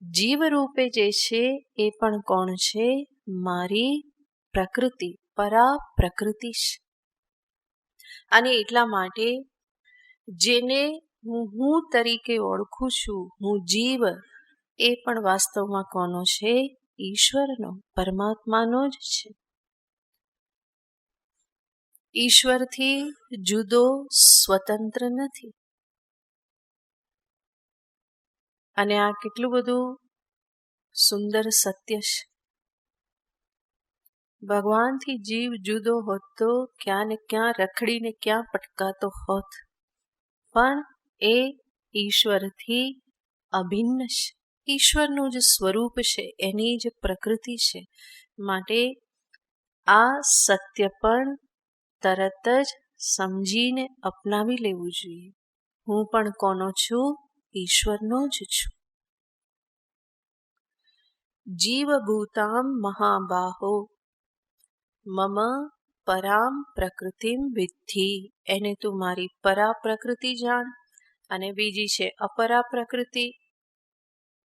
જીવ રૂપે જે છે એ પણ કોણ છે? મારી પ્રકૃતિ, પરા પ્રકૃતિ છે. અને એટલા માટે જેને હું તરીકે ઓળખું છું, હું જીવ, એ પણ વાસ્તવમાં કોનો છે? ઈશ્વરનો, પરમાત્માનો જ છે. ઈશ્વરથી જુદો, સ્વતંત્ર નથી. અને આ કેટલું બધું સુંદર સત્ય છે. ભગવાનથી જીવ જુદો હોત તો ક્યાં ને ક્યાં રખડીને ક્યાં પટકાતો હોત, પણ એ ઈશ્વરથી અભિન્ન છે. ઈશ્વરનું જ સ્વરૂપ છે, એની જ પ્રકૃતિ છે. માટે આ સત્ય પણ તરત જ સમજીને અપનાવી લેવું જોઈએ. હું પણ કોનો છું? ઈશ્વરનો જ છું. જીવભૂતામ મહાબાહો મમ પરામ પ્રકૃતિમ વિદ્ધિ. એને તું મારી પરા પ્રકૃતિ જાણ. અને બીજી છે અપરા પ્રકૃતિ.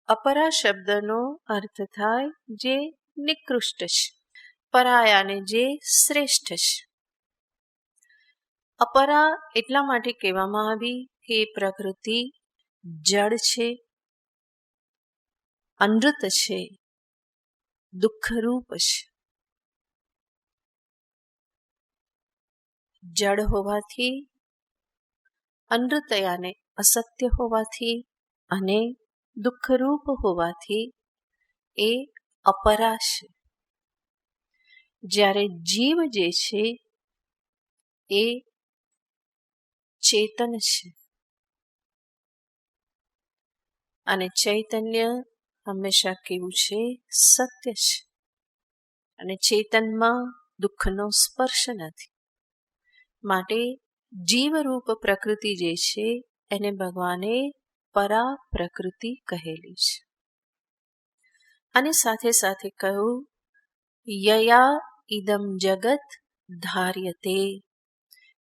અપરા શબ્દનો અર્થ થાય જે નિકૃષ્ટ છે, પરાયાને જે શ્રેષ્ઠ છે. અપરા એટલા માટે કહેવામાં આવી કે પ્રકૃતિ જડ છે, અનૃત છે, દુઃખરૂપ છે. જડ હોવાથી, અનૃતયાને અસત્ય હોવાથી અને દુઃખરૂપ હોવાથી એ અપરા છે. જ્યારે જીવ જે છે એ ચેતન છે અને ચૈતન્ય હંમેશા કેવું છે? સત્ય છે. અને ચેતનમાં દુઃખનો સ્પર્શ નથી. માટે જીવરૂપ પ્રકૃતિ જે છે એને ભગવાને પરા પ્રકૃતિ કહેલી છે. અને સાથે સાથે કહ્યું યયા ઇદમ જગત ધાર્યતે,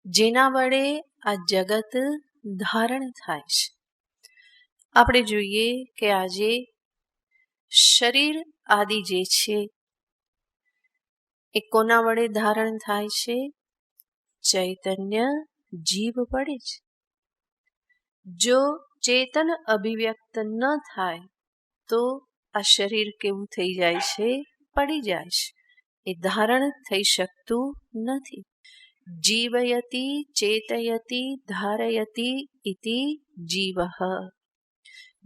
જેના વડે આ જગત ધારણ થાય છે. આપણે જોઈએ કે આજે શરીર આદિ જે છે એ કોના વડે ધારણ થાય છે? ચૈતન્ય જીવ વડે જ. જો ચેતન અભિવ્યક્ત ન થાય તો આ શરીર કેવું થઈ જાય છે? પડી જાય છે. એ ધારણ થઈ શકતું નથી. જીવયતિ ચેતયતિ ધારયતિ ઇતિ જીવઃ.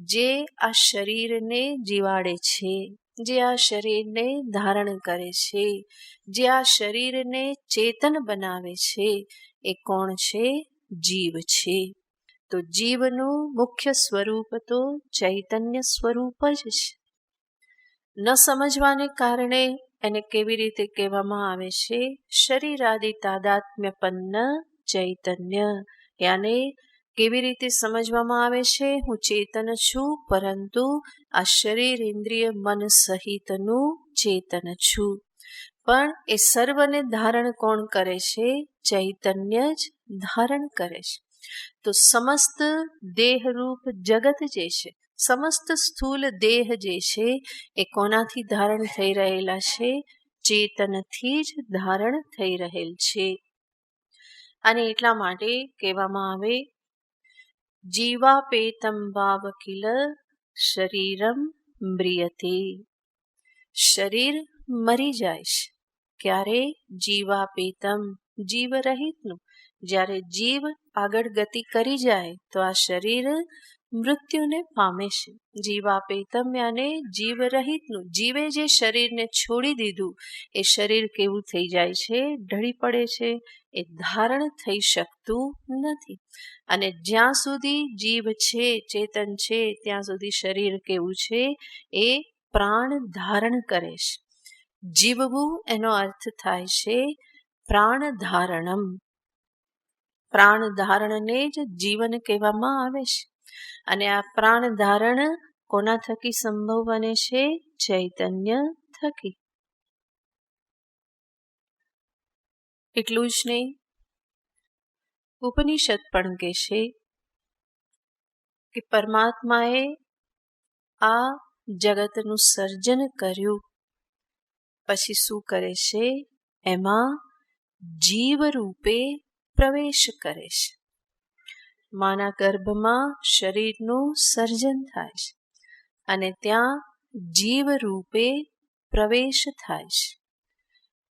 જે આ શરીરને જીવાડે છે, જે આ શરીરને ધારણ કરે છે, જે આ શરીરને ચેતન બનાવે છે, એ કોણ છે? જીવ છે. તો જીવનું મુખ્ય સ્વરૂપ તો ચૈતન્ય સ્વરૂપ જ છે. ન સમજવાને કારણે એને કેવી રીતે કહેવામાં આવે છે? શરીરાદિ તાદાત્મ્યપન્ન ચૈતન્ય. યાને કેવી રીતે સમજવામાં આવે છે? હું ચેતન છું, પરંતુ આ શરીર ઇન્દ્રિય મન સહિતનું ચેતન છું. પણ એ સર્વને ધારણ કોણ કરે છે? ચૈતન્ય જ ધારણ કરે છે. તો સમસ્ત દેહરૂપ જગત જે છે, સમસ્ત સ્થૂલ દેહ જે છે એ કોનાથી ધારણ થઈ રહેલા છે? ચેતનથી જ ધારણ થઈ રહેલ છે. અને એટલા માટે કહેવામાં આવે જીવાપેતમ ભાવ કિલ શરીરમ મ્રિયતે. શરીર મરી જાય છે. ક્યારે? જીવાપેતમ, જીવ રહિતનું. જ્યારે જીવ આગળ ગતિ કરી જાય તો આ શરીર મૃત્યુને પામે છે. જીવાપેતમ યાને જીવ રહિતનું. જીવે જે શરીરને છોડી દીધું એ શરીર કેવું થઈ જાય છે? ઢળી પડે છે. એ ધારણ થઈ શકતું નથી. અને જ્યાં સુધી જીવ છે, ચેતન છે, ત્યાં સુધી શરીર કેવું છે? એ પ્રાણ ધારણ કરે છે. જીવવું એનો અર્થ થાય છે પ્રાણ ધારણમ. પ્રાણ ધારણને જ જીવન કહેવામાં આવે છે. અને આ પ્રાણ ધારણ કોના થકી સંભવ બને છે? ચૈતન્ય થકી. એટલું જ નહીં, ઉપનિષદ પણ કહેશે કે પરમાત્માએ આ જગતનું સર્જન કર્યું, પછી શું કરે છે? એમાં જીવ રૂપે પ્રવેશ કરે છે. માના ગર્ભમાં શરીરનું સર્જન થાય છે અને ત્યાં જીવ રૂપે પ્રવેશ થાય છે.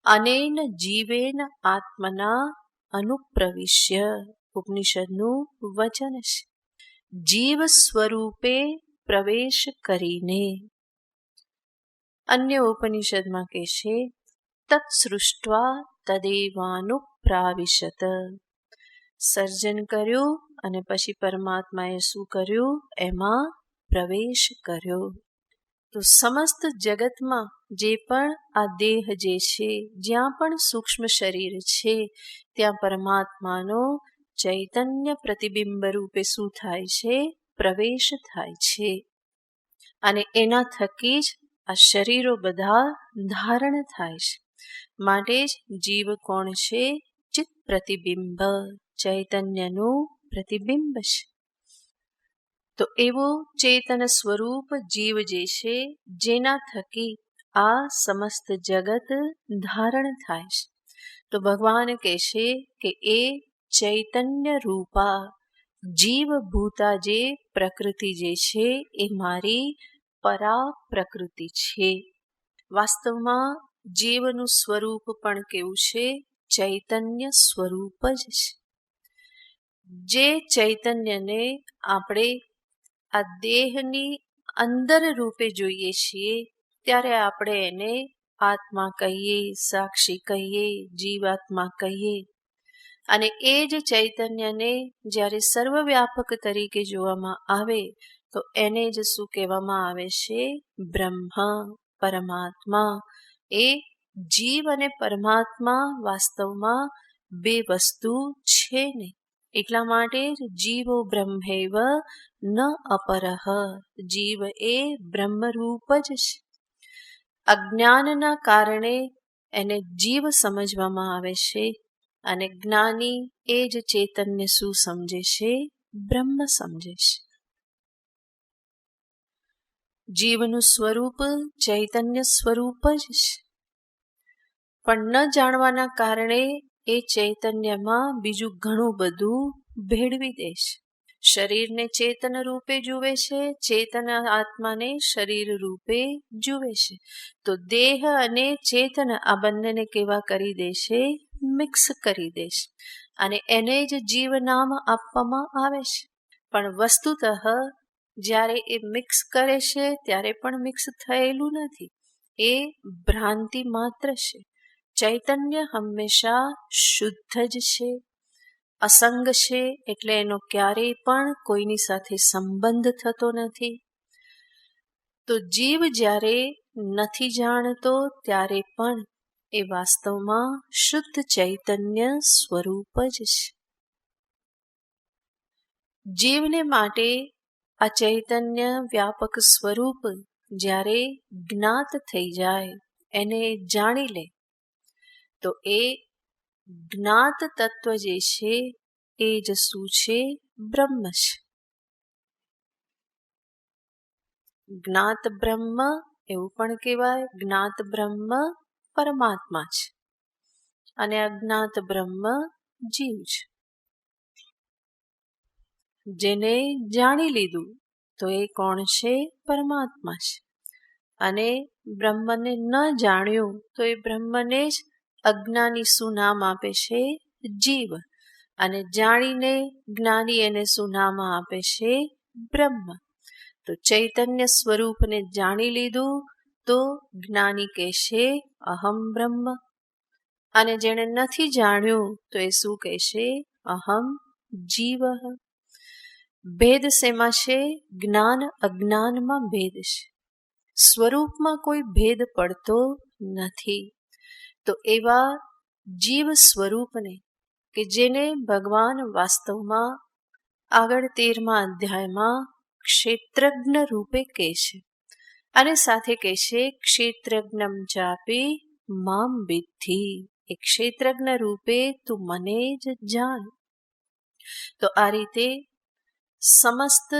અનેન જીવેન આત્મના અનુપ્રવિશ્ય, ઉપનિષદનું વચન છે. જીવ સ્વરૂપે પ્રવેશ કરીને. અન્ય ઉપનિષદમાં કહેશે તત્સૃષ્ટ્વા તદેવાનુપ્રાવિશત. સર્જન કર્યું અને પછી પરમાત્માએ શું કર્યું? એમાં પ્રવેશ કર્યો. તો સમસ્ત જગતમાં જે પણ આ દેહ જે છે, જ્યાં પણ સૂક્ષ્મ શરીર છે, ત્યાં પરમાત્માનો ચૈતન્ય પ્રતિબિંબ રૂપે શું થાય છે? પ્રવેશ થાય છે. અને એના થકી જ આ શરીરો બધા ધારણ થાય છે. માટે જ જીવ કોણ છે? ચિત્ત પ્રતિબિંબ, ચૈતન્યનું પ્રતિબિંબ છે. તો એવો ચેતન સ્વરૂપ જીવ જે છે, જેના થકી આ સમસ્ત જગત ધારણ થાય છે. તો ભગવાન કહેશે કે એ ચૈતન્ય રૂપા જીવભૂતા જે પ્રકૃતિ જે છે એ મારી પરા પ્રકૃતિ છે. વાસ્તવમાં જીવનું સ્વરૂપ પણ કેવું છે? ચૈતન્ય સ્વરૂપ જ છે. જે ચૈતન્યને આપણે આ દેહની અંદર રૂપે જોઈએ છીએ ત્યારે આપણે એને આત્મા કહીએ, સાક્ષી કહીએ, જીવાત્મા કહીએ. અને એ જ ચૈતન્યને જ્યારે સર્વવ્યાપક તરીકે જોવામાં આવે તો એને જ શું કહેવામાં આવે છે? બ્રહ્મ, પરમાત્મા. એ જીવ અને પરમાત્મા વાસ્તવમાં બે વસ્તુ છે ને. એટલા માટે જ જીવો બ્રહ્મૈવ ન અપરહ. જીવ એ બ્રહ્મરૂપ જ છે. અજ્ઞાનના કારણે એને જીવ સમજવામાં આવે છે અને જ્ઞાની એ જ ચેતનને શું સમજે છે? બ્રહ્મ સમજે છે. જીવનું સ્વરૂપ ચૈતન્ય સ્વરૂપ જ છે, પણ ન જાણવાના કારણે એ ચૈતન્યમાં બીજું ઘણું બધું ભેળવી દે છે. શરીરને ચેતન રૂપે જુએ છે, ચેતન આત્માને શરીર રૂપે જુએ છે. તો દેહ અને ચેતન આ બંનેને કેવા કરી દેશે? મિક્સ કરી દેશે અને એને જ જીવ નામ આપવામાં આવે છે. પણ વસ્તુતઃ જ્યારે એ મિક્સ કરે છે ત્યારે પણ મિક્સ થયેલું નથી. એ ભ્રાંતિ માત્ર છે. ચૈતન્ય હંમેશા શુદ્ધ જ છે, અસંગ છે, એટલે એનો ક્યારેય પણ કોઈની સાથે સંબંધ થતો નથી. તો જીવ જ્યારે નથી જાણતો ત્યારે પણ એ વાસ્તવમાં શુદ્ધ ચૈતન્ય સ્વરૂપ જ છે. જીવને માટે આ ચૈતન્ય વ્યાપક સ્વરૂપ જ્યારે જ્ઞાત થઈ જાય, એને જાણી લે, તો એ જ્ઞાત તત્વ જે છે એ જ શું છે? બ્રહ્મ છે. જ્ઞાત બ્રહ્મ એવું પણ કહેવાય. જ્ઞાત બ્રહ્મ પરમાત્મા છે અને અજ્ઞાત બ્રહ્મ જીવ છે. જેને જાણી લીધું તો એ કોણ છે? પરમાત્મા છે. અને બ્રહ્મને ન જાણ્યું તો એ બ્રહ્મને જ અજ્ઞાની શું નામ આપે છે? જીવ. અને જાણીને જ્ઞાની એને શું નામ આપે છે? બ્રહ્મ. તો ચૈતન્ય સ્વરૂપને જાણી લીધું તો જ્ઞાની કહેશે અહમ બ્રહ્મ. અને જેણે નથી જાણ્યું તો એ શું કહેશે? અહમ જીવ. ભેદ શેમાં છે? જ્ઞાન અજ્ઞાનમાં ભેદ છે. સ્વરૂપમાં કોઈ ભેદ પડતો નથી. તો એવા જીવ સ્વરૂપને કે જેને ભગવાન વાસ્તવમાં આગળ 13મા અધ્યાયમાં ક્ષેત્રજ્ઞ રૂપે કહે છે અને સાથે કહે છે ક્ષેત્રજ્ઞમ ચાપી મામ વિદ્ધિ. એ ક્ષેત્રજ્ઞ રૂપે તું મને જ જાણ. તો આ રીતે સમસ્ત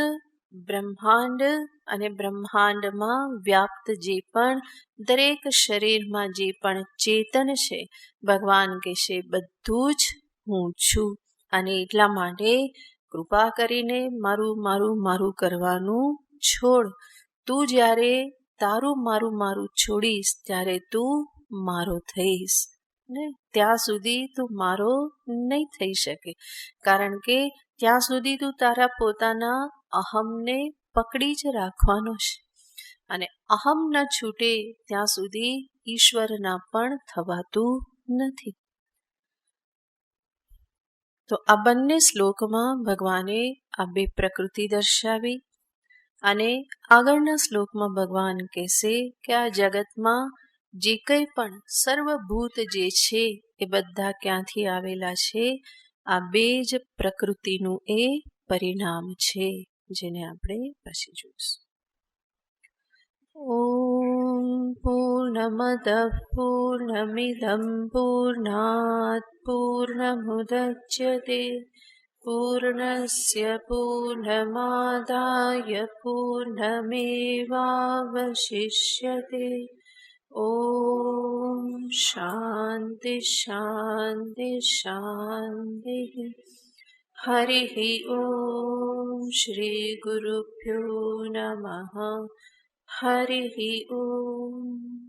બ્રહ્માંડ અને બ્રહ્માંડમાં વ્યાપ્ત જે પણ દરેક શરીરમાં જે પણ ચેતન છે, ભગવાન કહેશે બધું જ હું છું. અને એટલા માટે કૃપા કરીને મારું મારું મારું કરવાનું છોડ. તું જ્યારે તારું મારું મારું છોડીશ ત્યારે તું મારો થઈશ ને. ત્યાં સુધી તું મારો નહીં થઈ શકે, કારણ કે ત્યાં સુધી તું તારા પોતાના અહમને પકડી જ રાખવાનો છે. અને અહમ ન છૂટે ત્યાં સુધી ઈશ્વરના પણ થવાતું નથી. તો આ બંને શ્લોકમાં ભગવાને આ બે પ્રકૃતિ દર્શાવી અને આગળના શ્લોકમાં ભગવાન કહેશે કે આ જગતમાં જે કંઈ પણ સર્વભૂત જે છે એ બધા ક્યાંથી આવેલા છે? આ બે જ પ્રકૃતિનું એ પરિણામ છે, જેને આપણે પછી જોઈશું. ઓમ પૂર્ણમદ પૂર્ણમિદં પૂર્ણાત પૂર્ણમુદચ્યતે પૂર્ણસ્ય પૂર્ણમાદાય પૂર્ણમેવાવશિષ્યતે. ઓમ શાંતિ શાંતિ શાંતિ. હરિ ઓમ શ્રી ગુરુભ્યો નમઃ. હરિ ઓમ.